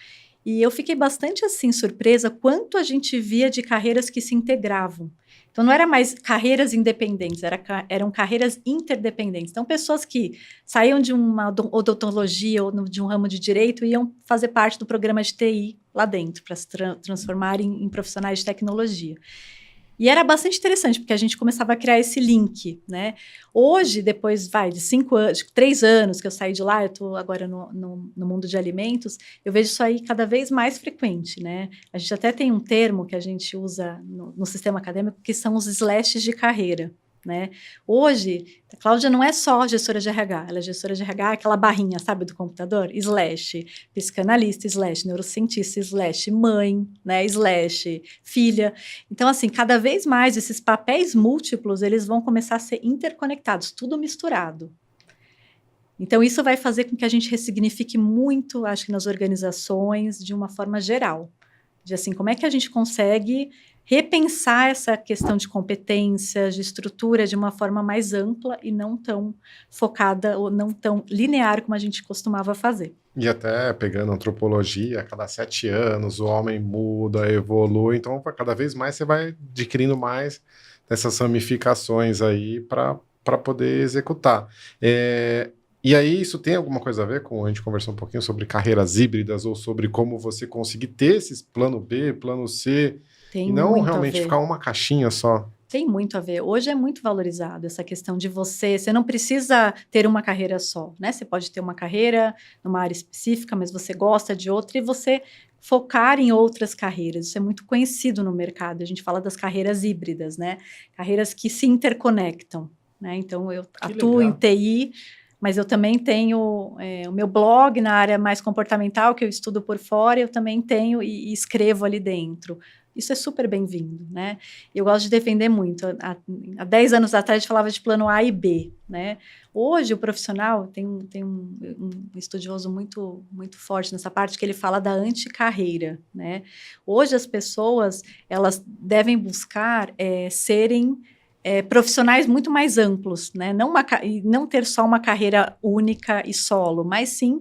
Speaker 3: E eu fiquei bastante, assim, surpresa quanto a gente via de carreiras que se integravam. Então, não era mais carreiras independentes, eram carreiras interdependentes. Então, pessoas que saíam de uma odontologia ou de um ramo de direito e iam fazer parte do programa de TI lá dentro, para se transformarem em profissionais de tecnologia. E era bastante interessante, porque a gente começava a criar esse link, né? Hoje, depois, de 5 anos, 3 anos que eu saí de lá, eu estou agora no mundo de alimentos, eu vejo isso aí cada vez mais frequente, né? A gente até tem um termo que a gente usa no sistema acadêmico, que são os slashes de carreira. Né? Hoje, a Cláudia não é só gestora de RH, ela é gestora de RH, aquela barrinha, sabe, do computador, / psicanalista, / neurocientista, / mãe, né, / filha. Então, assim, cada vez mais esses papéis múltiplos, eles vão começar a ser interconectados, tudo misturado. Então, isso vai fazer com que a gente ressignifique muito, acho que nas organizações, de uma forma geral. De assim, como é que a gente consegue repensar essa questão de competências, de estrutura, de uma forma mais ampla e não tão focada ou não tão linear como a gente costumava fazer.
Speaker 1: E até pegando antropologia, a cada 7 anos o homem muda, evolui, então cada vez mais você vai adquirindo mais dessas ramificações aí para poder executar. E aí isso tem alguma coisa a ver com, a gente conversou um pouquinho sobre carreiras híbridas ou sobre como você conseguir ter esses plano B, plano C,
Speaker 3: tem
Speaker 1: e não realmente ficar uma caixinha só.
Speaker 3: Tem muito a ver. Hoje é muito valorizado essa questão de você não precisa ter uma carreira só, né? Você pode ter uma carreira numa área específica, mas você gosta de outra e você focar em outras carreiras. Isso é muito conhecido no mercado. A gente fala das carreiras híbridas, né? Carreiras que se interconectam, né? Então, eu atuo em TI, mas eu também tenho o meu blog na área mais comportamental, que eu estudo por fora, eu também tenho e escrevo ali dentro. isso é super bem-vindo, né? Eu gosto de defender muito. Há 10 anos atrás, a gente falava de plano A e B, né? Hoje, o profissional tem um estudioso muito, muito forte nessa parte, que ele fala da anticarreira, né? Hoje, as pessoas, elas devem buscar serem profissionais muito mais amplos, né? E não ter só uma carreira única e solo, mas sim,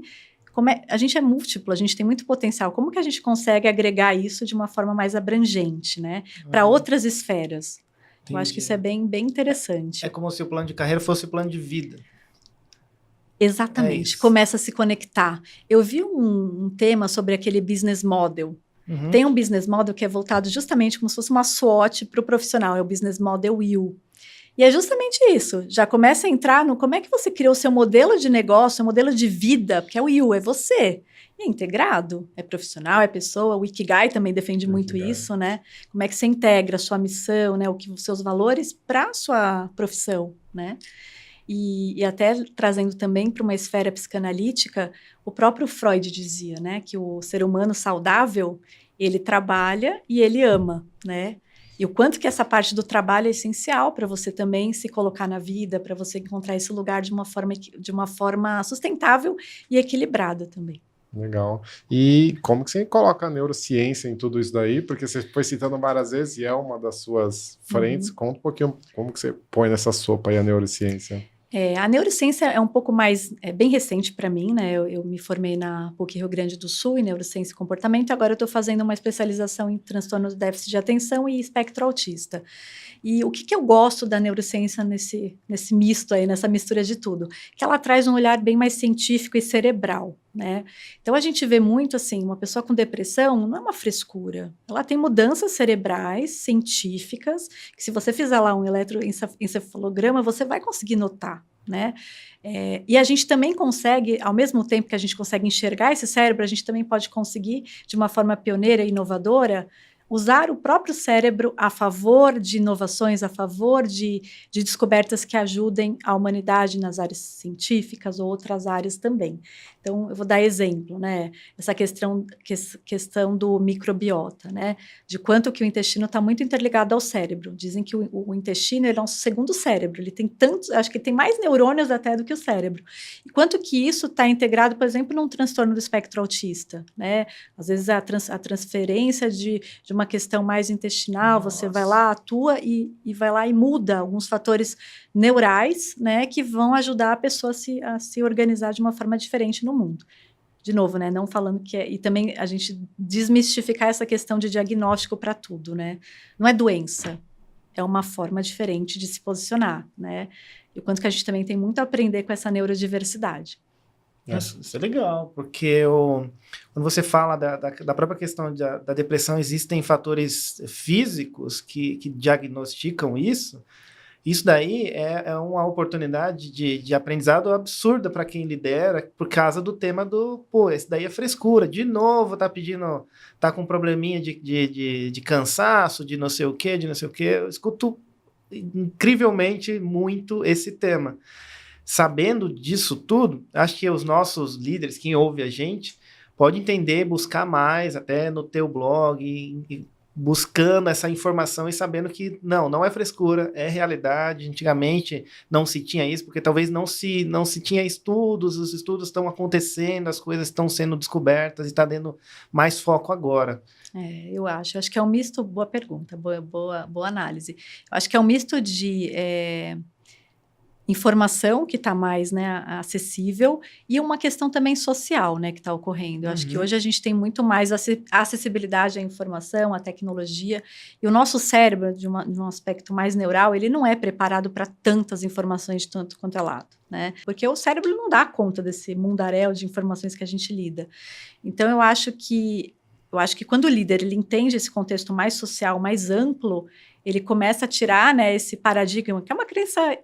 Speaker 3: a gente é múltiplo, a gente tem muito potencial. Como que a gente consegue agregar isso de uma forma mais abrangente, né? Para outras esferas.
Speaker 2: Entendi.
Speaker 3: Eu acho que isso é bem, bem interessante.
Speaker 2: É como se o plano de carreira fosse o plano de vida.
Speaker 3: Exatamente, começa a se conectar. Eu vi um tema sobre aquele business model. Tem um business model que é voltado justamente como se fosse uma SWOT para o profissional, é o business model Will. E é justamente isso, já começa a entrar no como é que você criou o seu modelo de negócio, seu modelo de vida, porque é o Will, é você. E é integrado, é profissional, é pessoa, o Ikigai também defende muito isso, né? Como é que você integra a sua missão, né? Os seus valores para a sua profissão, né? E até trazendo também para uma esfera psicanalítica, o próprio Freud dizia, né, que o ser humano saudável, ele trabalha e ele ama, né? E o quanto que essa parte do trabalho é essencial para você também se colocar na vida, para você encontrar esse lugar de uma forma sustentável e equilibrada também.
Speaker 1: Legal. E como que você coloca a neurociência em tudo isso daí? Porque você foi citando várias vezes e é uma das suas frentes. Conta um pouquinho como que você põe nessa sopa aí a neurociência.
Speaker 3: A neurociência é um pouco mais, bem recente para mim, né? Eu me formei na PUC Rio Grande do Sul em neurociência e comportamento, agora eu estou fazendo uma especialização em transtorno de déficit de atenção e espectro autista. E o que eu gosto da neurociência nesse misto aí, nessa mistura de tudo? Que ela traz um olhar bem mais científico e cerebral, né? Então a gente vê muito assim, uma pessoa com depressão não é uma frescura, ela tem mudanças cerebrais científicas, que se você fizer lá um eletroencefalograma, você vai conseguir notar, né? E a gente também consegue, ao mesmo tempo que a gente consegue enxergar esse cérebro, a gente também pode conseguir, de uma forma pioneira e inovadora, usar o próprio cérebro a favor de inovações, a favor de descobertas que ajudem a humanidade nas áreas científicas ou outras áreas também. Então, eu vou dar exemplo, né? Essa questão do microbiota, né? De quanto que o intestino está muito interligado ao cérebro. Dizem que o intestino é o nosso segundo cérebro. Ele tem tantos, acho que tem mais neurônios até do que o cérebro. E quanto que isso está integrado, por exemplo, num transtorno do espectro autista, né? Às vezes a transferência de uma questão mais intestinal, você vai lá, atua e vai lá e muda alguns fatores neurais, né, que vão ajudar a pessoa a se organizar de uma forma diferente no mundo. De novo, né, não falando que e também a gente desmistificar essa questão de diagnóstico para tudo, né? Não é doença, é uma forma diferente de se posicionar, né? E o quanto que a gente também tem muito a aprender com essa neurodiversidade.
Speaker 2: Isso é legal, porque quando você fala da própria questão da depressão, existem fatores físicos que diagnosticam isso. Isso daí é uma oportunidade de aprendizado absurda para quem lidera, por causa do tema esse daí é frescura, de novo tá com um probleminha de cansaço, de não sei o quê, eu escuto incrivelmente muito esse tema. Sabendo disso tudo, acho que os nossos líderes, quem ouve a gente, pode entender, buscar mais, até no teu blog, buscando essa informação e sabendo que não é frescura, é realidade. Antigamente não se tinha isso, porque talvez não se tinha estudos, os estudos estão acontecendo, as coisas estão sendo descobertas e está dando mais foco agora.
Speaker 3: Eu acho que é um misto, boa pergunta, boa análise. Eu acho que é um misto de informação que está mais, né, acessível e uma questão também social, né, que está ocorrendo. Eu acho que hoje a gente tem muito mais acessibilidade à informação, à tecnologia, e o nosso cérebro, de um aspecto mais neural, ele não é preparado para tantas informações de tanto quanto é lado, né? Porque o cérebro não dá conta desse mundaréu de informações que a gente lida. Então, eu acho que quando o líder ele entende esse contexto mais social, mais amplo, ele começa a tirar, né, esse paradigma, que é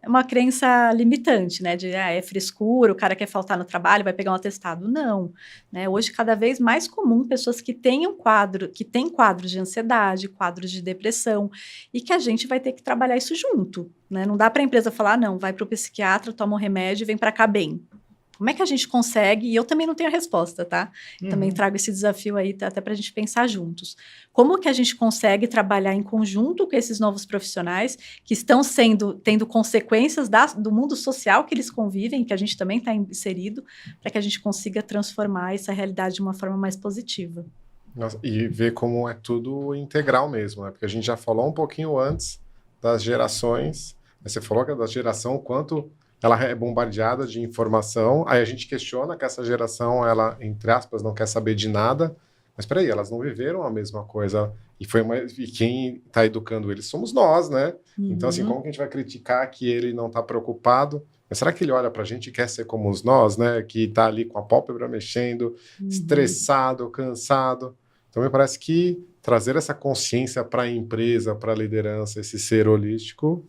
Speaker 3: uma crença limitante, né, de é frescura, o cara quer faltar no trabalho, vai pegar um atestado. Não, né, hoje cada vez mais comum pessoas que têm quadros de ansiedade, quadros de depressão, e que a gente vai ter que trabalhar isso junto, né, não dá para a empresa falar, não, vai para o psiquiatra, toma um remédio e vem para cá bem. Como é que a gente consegue, e eu também não tenho a resposta, tá? Também
Speaker 2: Uhum.
Speaker 3: trago esse desafio aí até para a gente pensar juntos. Como que a gente consegue trabalhar em conjunto com esses novos profissionais que estão tendo consequências do mundo social que eles convivem, que a gente também está inserido, para que a gente consiga transformar essa realidade de uma forma mais positiva.
Speaker 1: Nossa, e ver como é tudo integral mesmo, né? Porque a gente já falou um pouquinho antes das gerações, né? Você falou que é da geração, o quanto ela é bombardeada de informação, aí a gente questiona que essa geração, ela, entre aspas, não quer saber de nada, mas peraí, elas não viveram a mesma coisa, e quem está educando eles somos nós, né? Então, assim, como que a gente vai criticar que ele não está preocupado? Mas será que ele olha para a gente e quer ser como nós, né? Que está ali com a pálpebra mexendo, estressado, cansado. Então, me parece que trazer essa consciência para a empresa, para a liderança, esse ser holístico.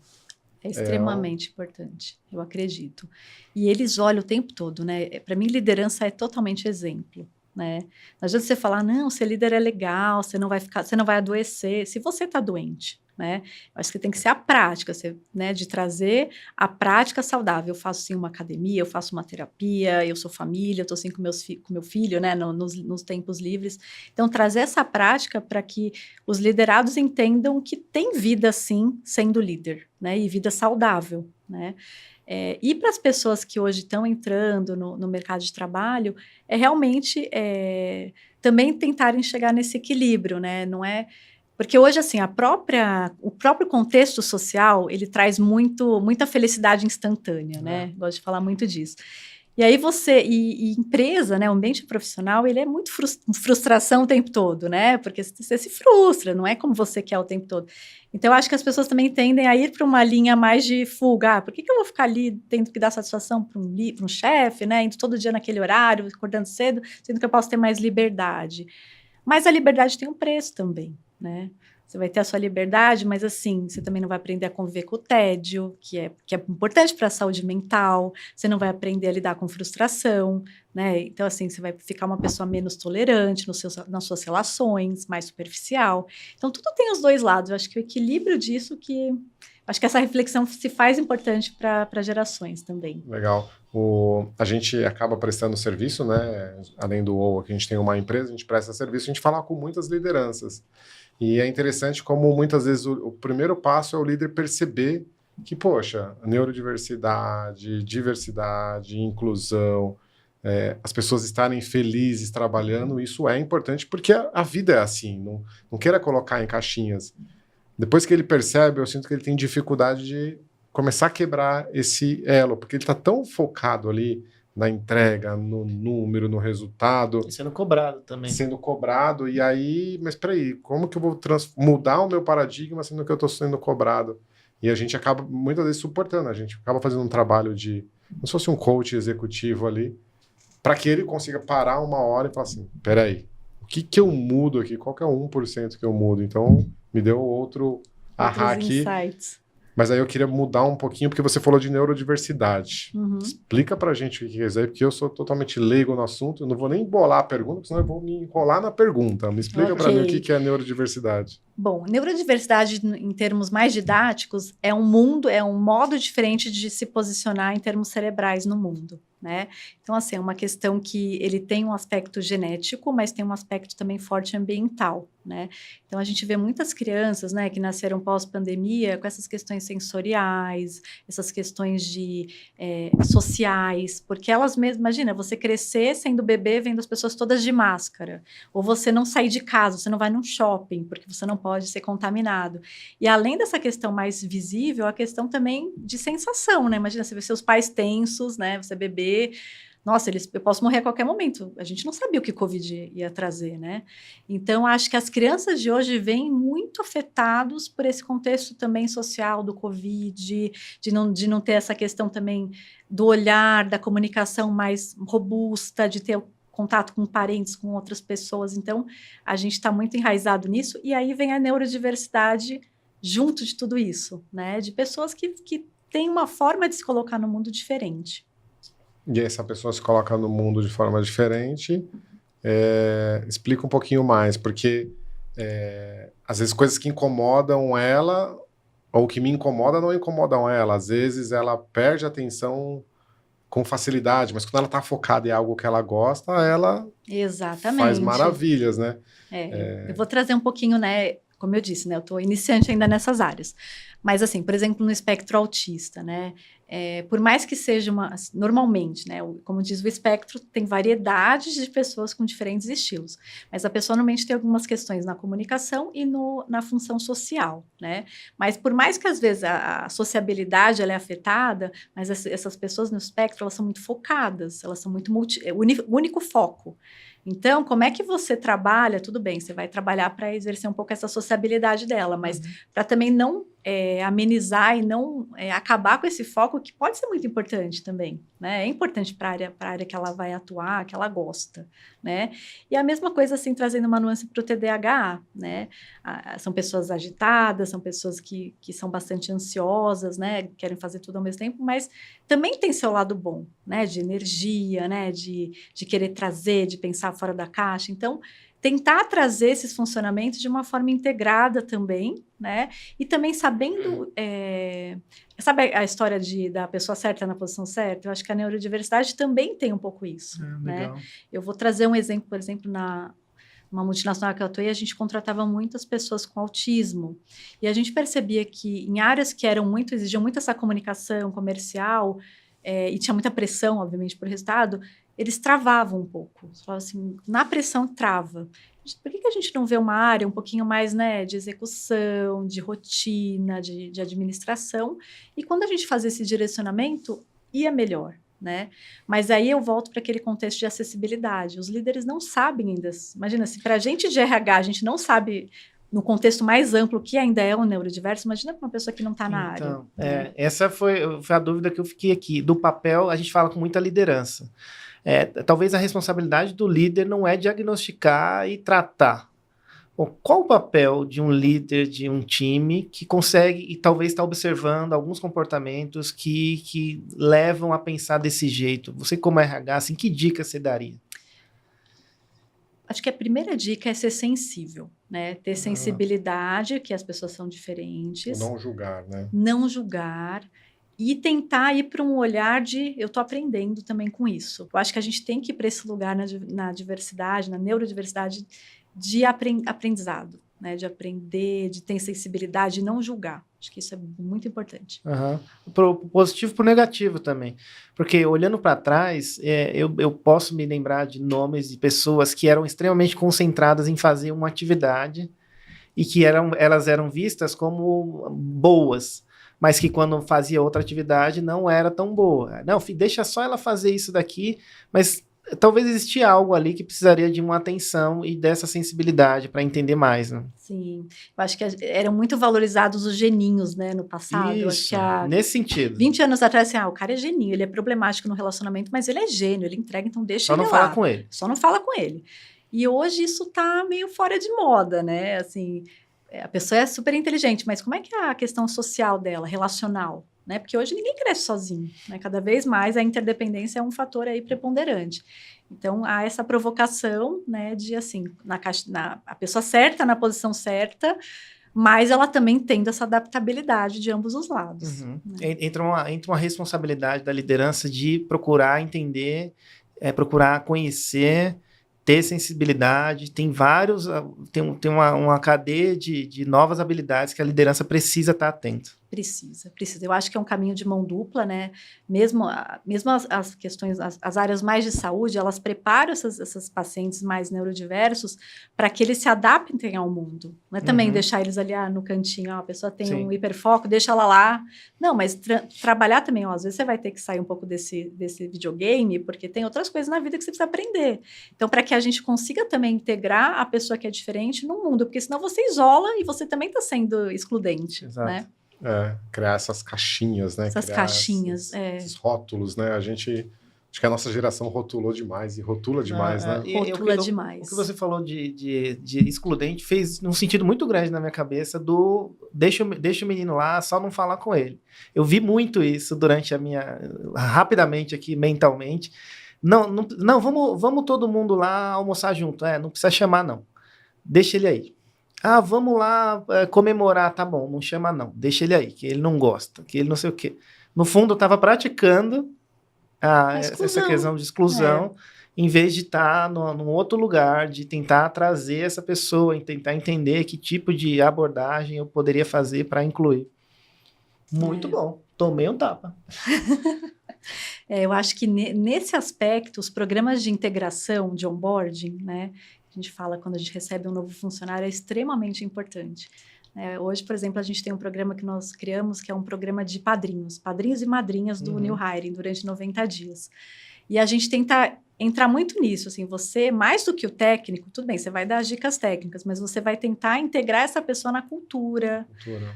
Speaker 3: É extremamente importante, eu acredito. E eles olham o tempo todo, né? Para mim, liderança é totalmente exemplo, né? Não adianta você falar, não, ser líder é legal, você não vai adoecer, se você está doente, né? Eu acho que tem que ser a prática, né, de trazer a prática saudável. Eu faço sim uma academia, eu faço uma terapia, eu sou família, eu estou assim com meu filho, né, nos tempos livres. Então, trazer essa prática para que os liderados entendam que tem vida sim sendo líder, né, e vida saudável, né? E para as pessoas que hoje estão entrando no mercado de trabalho, realmente também tentarem chegar nesse equilíbrio, né? Não é porque hoje, assim, o próprio contexto social, ele traz muita felicidade instantânea, né? Gosto de falar muito disso. E aí e empresa, né, o ambiente profissional, ele é muito frustração o tempo todo, né? Porque você se frustra, não é como você quer o tempo todo. Então, eu acho que as pessoas também tendem a ir para uma linha mais de fuga. Por que eu vou ficar ali tendo que dar satisfação para um chefe, né? Indo todo dia naquele horário, acordando cedo, sendo que eu posso ter mais liberdade. Mas a liberdade tem um preço também, né? Você vai ter a sua liberdade, mas assim, você também não vai aprender a conviver com o tédio, que é importante para a saúde mental, você não vai aprender a lidar com frustração, né? Então, assim, você vai ficar uma pessoa menos tolerante nas suas relações, mais superficial. Então, tudo tem os dois lados. Eu acho que o equilíbrio disso acho que essa reflexão se faz importante para gerações também.
Speaker 1: Legal. A gente acaba prestando serviço, né? Além do OA, que a gente tem uma empresa, a gente presta serviço, a gente fala com muitas lideranças. E é interessante como muitas vezes o primeiro passo é o líder perceber que, poxa, neurodiversidade, diversidade, inclusão, as pessoas estarem felizes trabalhando, isso é importante porque a vida é assim, não queira colocar em caixinhas. Depois que ele percebe, eu sinto que ele tem dificuldade de começar a quebrar esse elo, porque ele está tão focado ali na entrega, no número, no resultado,
Speaker 2: E sendo cobrado também.
Speaker 1: sendo cobrado, e aí, mas peraí, como que eu vou mudar o meu paradigma sendo que eu estou sendo cobrado? E a gente acaba, muitas vezes, suportando, a gente acaba fazendo um trabalho como se fosse um coach executivo ali, para que ele consiga parar uma hora e falar assim, peraí, o que eu mudo aqui? Qual que é o 1% que eu mudo? Então, me deu outro ahá aqui.
Speaker 3: Insights.
Speaker 1: Mas aí eu queria mudar um pouquinho, porque você falou de neurodiversidade.
Speaker 3: Uhum.
Speaker 1: Explica pra gente o que é isso aí, porque eu sou totalmente leigo no assunto, eu não vou nem bolar a pergunta, porque senão eu vou me enrolar na pergunta. Me explica pra mim o que é neurodiversidade.
Speaker 3: Bom, neurodiversidade, em termos mais didáticos, é um modo diferente de se posicionar em termos cerebrais no mundo, né? Então, assim, é uma questão que ele tem um aspecto genético, mas tem um aspecto também forte ambiental, né? Então, a gente vê muitas crianças, né, que nasceram pós-pandemia com essas questões sensoriais, essas questões sociais, porque elas mesmas, imagina, você crescer sendo bebê, vendo as pessoas todas de máscara, ou você não sair de casa, você não vai num shopping, porque você não pode ser contaminado. E além dessa questão mais visível, a questão também de sensação, né? Imagina, você vê seus pais tensos, né? Você é bebê, nossa, eu posso morrer a qualquer momento. A gente não sabia o que o Covid ia trazer, né? Então, acho que as crianças de hoje vêm muito afetados por esse contexto também social do Covid, de não ter essa questão também do olhar, da comunicação mais robusta, de ter contato com parentes, com outras pessoas. Então, a gente está muito enraizado nisso. E aí vem a neurodiversidade junto de tudo isso, né? De pessoas que têm uma forma de se colocar no mundo diferente.
Speaker 1: E essa pessoa se coloca no mundo de forma diferente. Explica um pouquinho mais, porque às vezes coisas que incomodam ela, ou que me incomodam, não incomodam ela. Às vezes ela perde a atenção com facilidade, mas quando ela está focada em algo que ela gosta, ela
Speaker 3: Exatamente.
Speaker 1: faz maravilhas, né?
Speaker 3: Eu vou trazer um pouquinho, né? Como eu disse, né? Eu estou iniciante ainda nessas áreas. Mas, assim, por exemplo, no espectro autista, né? Por mais que seja normalmente, né? Como diz o espectro, tem variedades de pessoas com diferentes estilos. Mas a pessoa normalmente tem algumas questões na comunicação e na função social, né? Mas por mais que às vezes a sociabilidade ela é afetada, mas essas pessoas no espectro, elas são muito focadas, elas são muito único foco. Então, como é que você trabalha? Tudo bem, você vai trabalhar para exercer um pouco essa sociabilidade dela, mas para também não amenizar e não acabar com esse foco, que pode ser muito importante também, né? É importante para a área que ela vai atuar, que ela gosta, né? E a mesma coisa, assim, trazendo uma nuance para o TDAH, né? São pessoas agitadas, são pessoas que são bastante ansiosas, né? Querem fazer tudo ao mesmo tempo, mas também tem seu lado bom, né? De energia, né? De querer trazer, de pensar fora da caixa. Então, tentar trazer esses funcionamentos de uma forma integrada também, né? E também sabendo... sabe a história da pessoa certa na posição certa? Eu acho que a neurodiversidade também tem um pouco isso, né? Eu vou trazer um exemplo, por exemplo, uma multinacional que eu atuei, a gente contratava muitas pessoas com autismo. E a gente percebia que em áreas que exigiam muito essa comunicação comercial, e tinha muita pressão, obviamente, por resultado, eles travavam um pouco. Você falava assim, na pressão trava. Por que a gente não vê uma área um pouquinho mais, né, de execução, de rotina, de administração? E quando a gente faz esse direcionamento, ia melhor, né? Mas aí eu volto para aquele contexto de acessibilidade. Os líderes não sabem ainda. Imagina, se para a gente de RH a gente não sabe no contexto mais amplo que ainda é um neurodiverso, imagina para uma pessoa que não está na área.
Speaker 2: Essa foi a dúvida que eu fiquei aqui. Do papel, a gente fala com muita liderança. Talvez a responsabilidade do líder não é diagnosticar e tratar. Bom, qual o papel de um líder de um time que consegue e talvez está observando alguns comportamentos que levam a pensar desse jeito? Você, como RH, assim, que dica você daria?
Speaker 3: Acho que a primeira dica é ser sensível, né? Ter sensibilidade, que as pessoas são diferentes.
Speaker 1: Não julgar, né?
Speaker 3: Não julgar. E tentar ir para um olhar de eu estou aprendendo também com isso. Eu acho que a gente tem que ir para esse lugar na diversidade, na neurodiversidade, de aprendizado, né? De aprender, de ter sensibilidade, de não julgar. Acho que isso é muito importante.
Speaker 2: Pro positivo e pro negativo também. Porque olhando para trás, eu posso me lembrar de nomes de pessoas que eram extremamente concentradas em fazer uma atividade e que elas eram vistas como boas, mas que quando fazia outra atividade não era tão boa. Não, deixa só ela fazer isso daqui, mas talvez existia algo ali que precisaria de uma atenção e dessa sensibilidade para entender mais, né?
Speaker 3: Sim, eu acho que eram muito valorizados os geninhos, né, no passado.
Speaker 2: Isso,
Speaker 3: eu acho que
Speaker 2: nesse sentido.
Speaker 3: 20 anos atrás, assim, o cara é geninho, ele é problemático no relacionamento, mas ele é gênio, ele entrega, então deixa ele lá.
Speaker 2: Só não fala com ele.
Speaker 3: Só não fala com ele. E hoje isso tá meio fora de moda, né, assim, a pessoa é super inteligente, mas como é que é a questão social dela, relacional? Né? Porque hoje ninguém cresce sozinho, né? Cada vez mais a interdependência é um fator aí preponderante. Então, há essa provocação, né, de, assim, a pessoa certa, na posição certa, mas ela também tendo essa adaptabilidade de ambos os lados.
Speaker 2: Né?
Speaker 3: Entra
Speaker 2: uma responsabilidade da liderança de procurar entender, procurar conhecer, ter sensibilidade, tem uma cadeia de novas habilidades que a liderança precisa estar atenta.
Speaker 3: Precisa. Eu acho que é um caminho de mão dupla, né? Mesmo as questões, as áreas mais de saúde, elas preparam esses pacientes mais neurodiversos para que eles se adaptem ao mundo. Não é também deixar eles ali no cantinho, a pessoa tem um hiperfoco, deixa ela lá. Não, mas trabalhar também, às vezes você vai ter que sair um pouco desse videogame, porque tem outras coisas na vida que você precisa aprender. Então, para que a gente consiga também integrar a pessoa que é diferente no mundo, porque senão você isola e você também está sendo excludente,
Speaker 2: Exato.
Speaker 3: Né?
Speaker 1: Criar essas caixinhas, né?
Speaker 3: Essas caixinhas,
Speaker 1: esses rótulos, né? Acho que a nossa geração rotulou demais e rotula demais, né?
Speaker 3: Rotula demais.
Speaker 2: O que você falou de excludente fez um sentido muito grande na minha cabeça do deixa o menino lá, só não falar com ele. Eu vi muito isso durante rapidamente aqui, mentalmente. Não, vamos todo mundo lá almoçar junto. Não precisa chamar, não. Deixa ele aí. Vamos lá comemorar, tá bom, não chama não, deixa ele aí, que ele não gosta, que ele não sei o quê. No fundo, eu estava praticando essa questão de exclusão, em vez de estar num outro lugar, de tentar trazer essa pessoa, tentar entender que tipo de abordagem eu poderia fazer para incluir. Muito bom. Tomei um tapa.
Speaker 3: Eu acho que nesse aspecto, os programas de integração, de onboarding, né, a gente fala quando a gente recebe um novo funcionário, é extremamente importante. Hoje, por exemplo, a gente tem um programa que nós criamos, que é um programa de padrinhos e madrinhas do New Hiring durante 90 dias. E a gente tenta entrar muito nisso, assim, você, mais do que o técnico, tudo bem, você vai dar as dicas técnicas, mas você vai tentar integrar essa pessoa na cultura.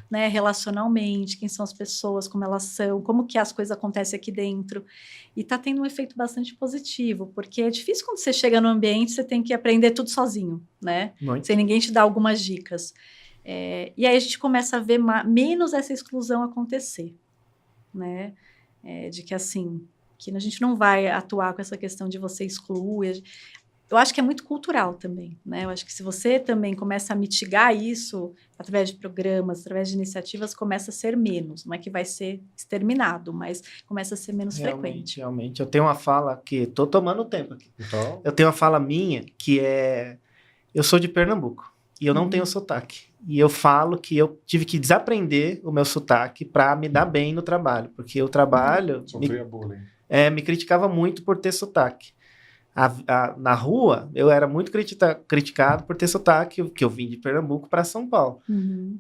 Speaker 3: Né, relacionalmente, quem são as pessoas, como elas são, como que as coisas acontecem aqui dentro. E está tendo um efeito bastante positivo, porque é difícil quando você chega no ambiente, você tem que aprender tudo sozinho, né? Sem ninguém te dar algumas dicas. E aí a gente começa a ver menos essa exclusão acontecer, né? De que, assim, que a gente não vai atuar com essa questão de você excluir. Eu acho que é muito cultural também, né? Eu acho que se você também começa a mitigar isso através de programas, através de iniciativas, começa a ser menos. Não é que vai ser exterminado, mas começa a ser menos frequente.
Speaker 2: Realmente. Eu tenho uma fala que... Estou tomando tempo aqui.
Speaker 1: Então...
Speaker 2: Eu tenho uma fala minha que é... Eu sou de Pernambuco e eu não tenho sotaque. E eu falo que eu tive que desaprender o meu sotaque para me dar bem no trabalho. Porque o trabalho...
Speaker 1: Sofria bullying.
Speaker 2: Me criticava muito por ter sotaque. Na rua, eu era muito criticado por ter sotaque, que eu vim de Pernambuco para São Paulo.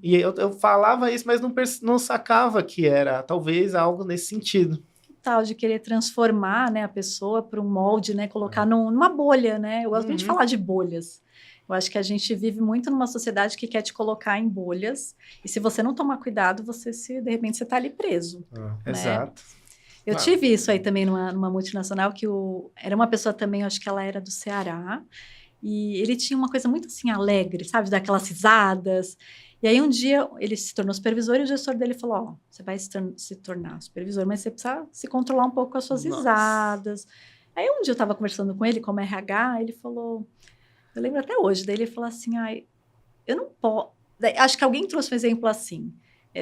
Speaker 2: E eu falava isso, mas não sacava que era talvez algo nesse sentido.
Speaker 3: Tal de querer transformar, né, a pessoa para um molde, né, colocar numa bolha, né? Eu gosto muito de falar de bolhas. Eu acho que a gente vive muito numa sociedade que quer te colocar em bolhas, e se você não tomar cuidado, de repente você está ali preso. Né?
Speaker 2: Exato.
Speaker 3: Eu tive isso aí também numa multinacional, que era uma pessoa também, eu acho que ela era do Ceará, e ele tinha uma coisa muito assim, alegre, sabe, daquelas risadas. E aí um dia ele se tornou supervisor e o gestor dele falou, você vai se tornar supervisor, mas você precisa se controlar um pouco com as suas risadas. Aí um dia eu estava conversando com ele, como RH, ele falou, eu lembro até hoje, daí ele falou assim, eu não posso... Acho que alguém trouxe um exemplo assim,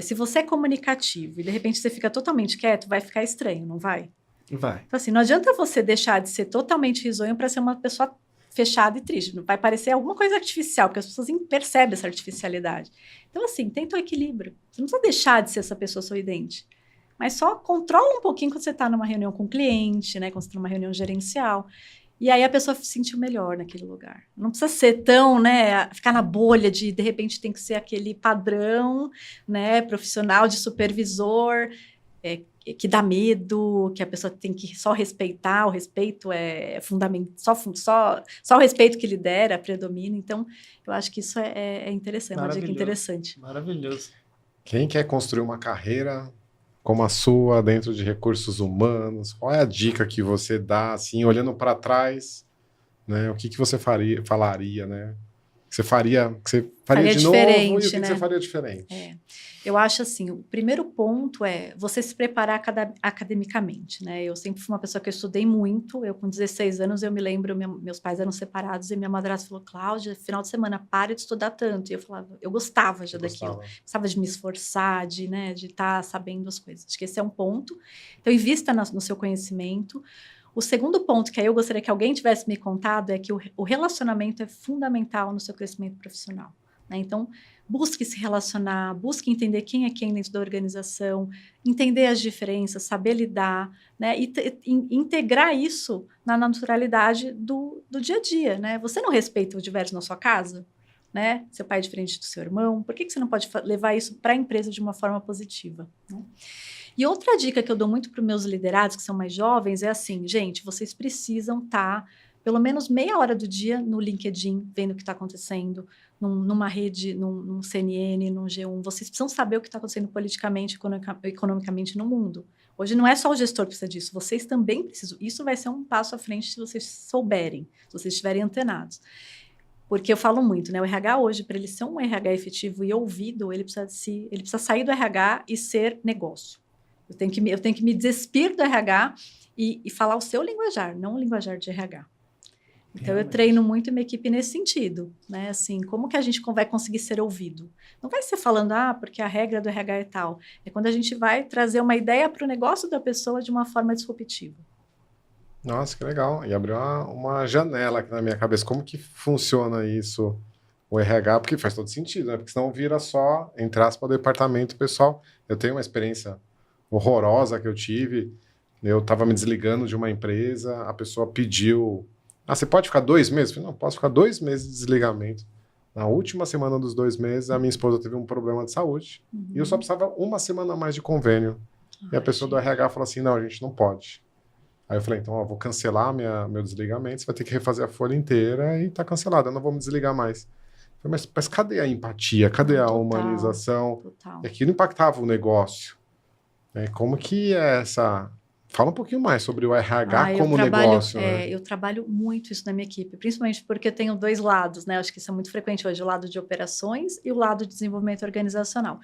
Speaker 3: se você é comunicativo e de repente você fica totalmente quieto, vai ficar estranho, não vai?
Speaker 2: Vai.
Speaker 3: Então assim, não adianta você deixar de ser totalmente risonho para ser uma pessoa fechada e triste. Vai parecer alguma coisa artificial, porque as pessoas percebem essa artificialidade. Então assim, tenta o equilíbrio. Você não precisa deixar de ser essa pessoa sorridente, mas só controla um pouquinho quando você está numa reunião com o cliente, né? Quando você está numa reunião gerencial. E aí a pessoa se sentiu melhor naquele lugar. Não precisa ser tão, né, ficar na bolha de repente tem que ser aquele padrão, né, profissional de supervisor, que dá medo, que a pessoa tem que só respeitar, o respeito é fundamental, só o respeito que lidera, predomina. Então, eu acho que isso é interessante, uma dica interessante.
Speaker 2: Maravilhoso.
Speaker 1: Quem quer construir uma carreira como a sua dentro de recursos humanos, qual é a dica que você dá, assim, olhando para trás, né? O que você falaria, né? Que você faria de novo e o que você faria diferente?
Speaker 3: Eu acho assim, o primeiro ponto é você se preparar academicamente, né? Eu sempre fui uma pessoa que eu estudei muito, eu com 16 anos, eu me lembro, meus pais eram separados e minha madrasta falou, Cláudia, final de semana, para de estudar tanto. E eu falava, eu gostava já daquilo, gostava de me esforçar, de estar sabendo as coisas. Acho que esse é um ponto. Então, invista no seu conhecimento. O segundo ponto que aí eu gostaria que alguém tivesse me contado é que o relacionamento é fundamental no seu crescimento profissional, né? Então, busque se relacionar, busque entender quem é quem dentro da organização, entender as diferenças, saber lidar, né? E integrar isso na naturalidade do dia a dia, né? Você não respeita o diverso na sua casa, né? Seu pai é diferente do seu irmão, por que você não pode levar isso para a empresa de uma forma positiva, né? E outra dica que eu dou muito para os meus liderados, que são mais jovens, é assim, gente, vocês precisam estar pelo menos meia hora do dia no LinkedIn, vendo o que está acontecendo, numa rede, num CNN, num G1. Vocês precisam saber o que está acontecendo politicamente, economicamente no mundo. Hoje não é só o gestor que precisa disso, vocês também precisam. Isso vai ser um passo à frente se vocês souberem, se vocês estiverem antenados. Porque eu falo muito, né? O RH hoje, para ele ser um RH efetivo e ouvido, ele precisa sair do RH e ser negócio. Eu tenho que me despir do RH e falar o seu linguajar, não o linguajar de RH. Então, realmente, eu treino muito minha equipe nesse sentido, né? Assim, como que a gente vai conseguir ser ouvido? Não vai ser falando, porque a regra do RH é tal. É quando a gente vai trazer uma ideia para o negócio da pessoa de uma forma disruptiva.
Speaker 1: Nossa, que legal. E abriu uma janela aqui na minha cabeça. Como que funciona isso, o RH? Porque faz todo sentido, né? Porque senão vira só, entre aspas, o departamento pessoal. Eu tenho uma experiência horrorosa que eu tive. Eu estava me desligando de uma empresa, a pessoa pediu... Ah, você pode ficar 2 meses? Eu falei, não, posso ficar 2 meses de desligamento. Na última semana dos 2 meses, a minha esposa teve um problema de saúde. E eu só precisava 1 semana a mais de convênio. E a pessoa do RH falou assim, não, a gente não pode. Aí eu falei, então, vou cancelar meu desligamento, você vai ter que refazer a folha inteira e tá cancelado, eu não vou me desligar mais. Eu falei, mas cadê a empatia? Cadê a humanização?
Speaker 3: Total.
Speaker 1: E aquilo impactava o negócio. Como que é essa... Fala um pouquinho mais sobre o RH como negócio. Né?
Speaker 3: Eu trabalho muito isso na minha equipe, principalmente porque eu tenho 2 lados, né? Acho que isso é muito frequente hoje, o lado de operações e o lado de desenvolvimento organizacional.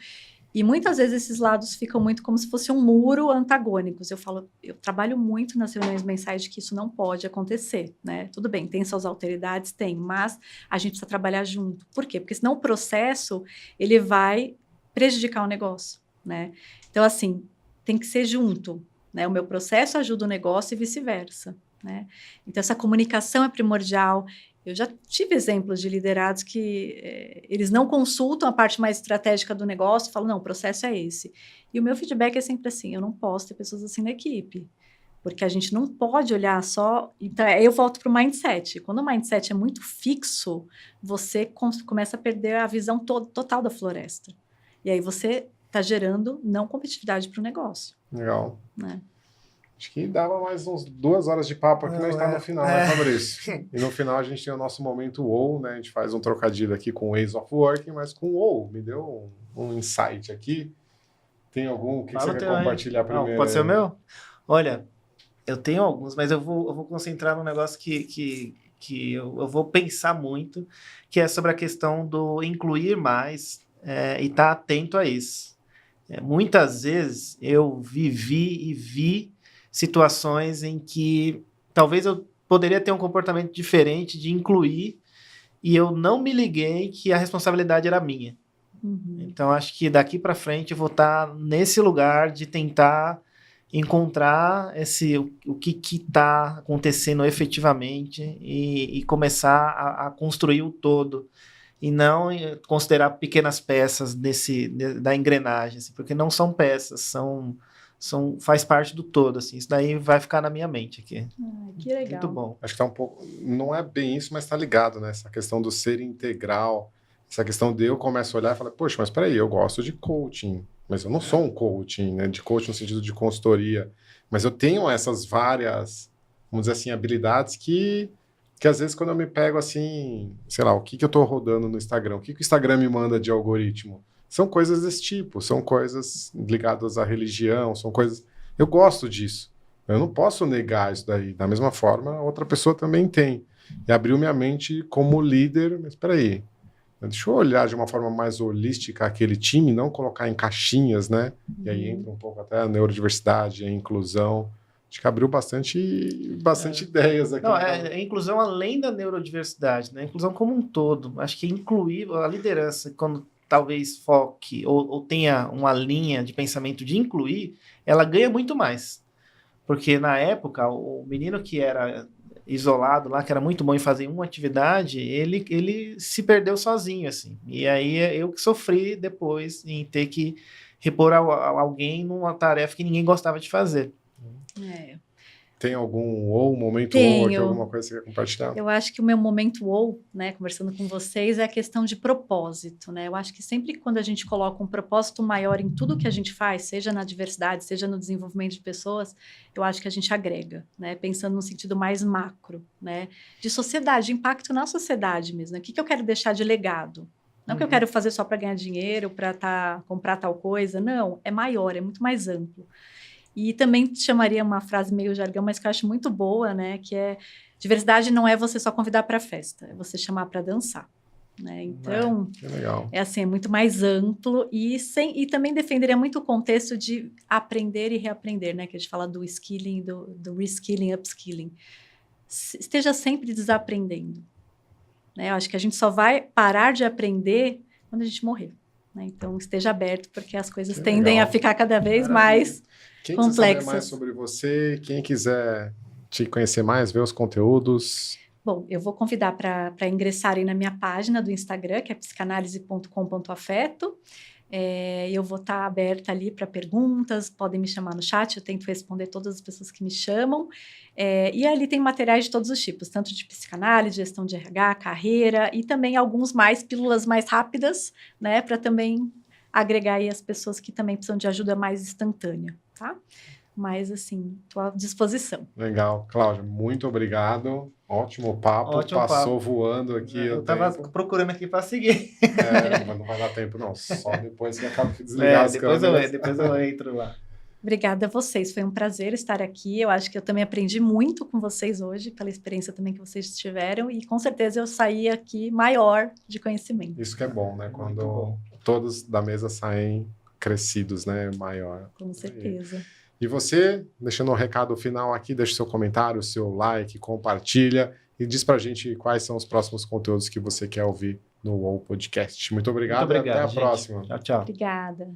Speaker 3: E muitas vezes esses lados ficam muito como se fosse um muro antagônicos. Eu trabalho muito nas reuniões mensais de que isso não pode acontecer, né? Tudo bem, tem suas alteridades, tem, mas a gente precisa trabalhar junto. Por quê? Porque senão o processo, ele vai prejudicar o negócio, né? Então, assim, tem que ser junto, né? O meu processo ajuda o negócio e vice-versa, né? Então, essa comunicação é primordial. Eu já tive exemplos de liderados que eles não consultam a parte mais estratégica do negócio, falam, não, o processo é esse. E o meu feedback é sempre assim, eu não posso ter pessoas assim na equipe, porque a gente não pode olhar só... Então, eu volto para o mindset. Quando o mindset é muito fixo, você começa a perder a visão total da floresta. E aí você está gerando não competitividade para o negócio.
Speaker 1: Legal.
Speaker 3: Né?
Speaker 1: Acho que dava mais uns 2 horas de papo aqui, mas está no final, né, Fabrício? E no final a gente tem o nosso momento WoW, né? A gente faz um trocadilho aqui com Ways of Working, mas com WoW. Me deu um insight aqui. Tem algum? O que você quer compartilhar primeiro?
Speaker 2: Não, pode ser o meu? Olha, eu tenho alguns, mas eu vou concentrar num negócio que eu vou pensar muito, que é sobre a questão do incluir mais e estar atento a isso. Muitas vezes eu vivi e vi situações em que talvez eu poderia ter um comportamento diferente de incluir e eu não me liguei que a responsabilidade era minha. Então, acho que daqui para frente eu vou estar nesse lugar de tentar encontrar o que está acontecendo efetivamente e começar a construir o todo e não considerar pequenas peças da engrenagem, assim, porque não são peças, faz parte do todo, assim. Isso daí vai ficar na minha mente aqui.
Speaker 3: Que legal.
Speaker 1: Muito bom. Acho que tá um pouco... Não é bem isso, mas tá ligado, né? Essa questão do ser integral, essa questão de eu começo a olhar e falar, poxa, mas peraí, eu gosto de coaching, mas eu não sou um coaching, né? De coaching no sentido de consultoria, mas eu tenho essas várias, vamos dizer assim, habilidades que às vezes quando eu me pego assim, sei lá, o que eu tô rodando no Instagram, o que o Instagram me manda de algoritmo? São coisas desse tipo, são coisas ligadas à religião, são coisas... Eu gosto disso. Eu não posso negar isso daí. Da mesma forma, outra pessoa também tem. E abriu minha mente como líder, mas peraí, deixa eu olhar de uma forma mais holística aquele time, não colocar em caixinhas, né? E aí entra um pouco até a neurodiversidade, a inclusão. Acho que abriu bastante ideias aqui.
Speaker 2: Não, a inclusão além da neurodiversidade, né? A inclusão como um todo. Acho que incluir a liderança, quando talvez foque ou tenha uma linha de pensamento de incluir, ela ganha muito mais. Porque na época, o menino que era isolado lá, que era muito bom em fazer uma atividade, ele se perdeu sozinho, assim. E aí eu que sofri depois em ter que repor alguém numa tarefa que ninguém gostava de fazer.
Speaker 1: Tem algum momento ou aqui, alguma coisa que você quer compartilhar?
Speaker 3: Eu acho que o meu momento né, conversando com vocês, é a questão de propósito, né? Eu acho que sempre quando a gente coloca um propósito maior em tudo que a gente faz, seja na diversidade, seja no desenvolvimento de pessoas, eu acho que a gente agrega, né? Pensando no sentido mais macro, né? De sociedade, de impacto na sociedade mesmo, né? O que eu quero deixar de legado? Não que eu quero fazer só para ganhar dinheiro, para comprar tal coisa, não, é maior, é muito mais amplo. E também chamaria uma frase meio jargão, mas que eu acho muito boa, né? Que é, diversidade não é você só convidar para a festa, é você chamar para dançar. Né? Então,
Speaker 1: que legal.
Speaker 3: É assim, é muito mais amplo e também defenderia muito o contexto de aprender e reaprender, né? Que a gente fala do skilling, do reskilling, upskilling. Esteja sempre desaprendendo. Né? Eu acho que a gente só vai parar de aprender quando a gente morrer. Né? Então, esteja aberto, porque as coisas tendem a ficar cada vez mais
Speaker 1: quem
Speaker 3: complexas.
Speaker 1: Quem quiser saber mais sobre você, quem quiser te conhecer mais, ver os conteúdos?
Speaker 3: Bom, eu vou convidar para ingressarem na minha página do Instagram, que é psicanalise.com.afeto. Eu vou estar aberta ali para perguntas, podem me chamar no chat, eu tento responder todas as pessoas que me chamam. E ali tem materiais de todos os tipos, tanto de psicanálise, gestão de RH, carreira, e também alguns pílulas mais rápidas, né, para também agregar aí as pessoas que também precisam de ajuda mais instantânea, tá? Mas, assim, estou à disposição.
Speaker 1: Legal. Cláudia, muito obrigado. Ótimo papo. Passou voando aqui.
Speaker 2: Eu estava procurando aqui para seguir.
Speaker 1: Mas não vai dar tempo, não. Só depois que acaba de desligar as câmeras.
Speaker 2: Depois eu entro lá.
Speaker 3: Obrigada a vocês. Foi um prazer estar aqui. Eu acho que eu também aprendi muito com vocês hoje, pela experiência também que vocês tiveram. E, com certeza, eu saí aqui maior de conhecimento.
Speaker 1: Isso que é bom, né? Quando todos da mesa saem crescidos, né? Maior.
Speaker 3: Com certeza.
Speaker 1: E você, deixando um recado final aqui, deixa seu comentário, seu like, compartilha e diz pra gente quais são os próximos conteúdos que você quer ouvir no UOL Podcast. Muito obrigado, e até a próxima.
Speaker 2: Tchau, tchau.
Speaker 3: Obrigada.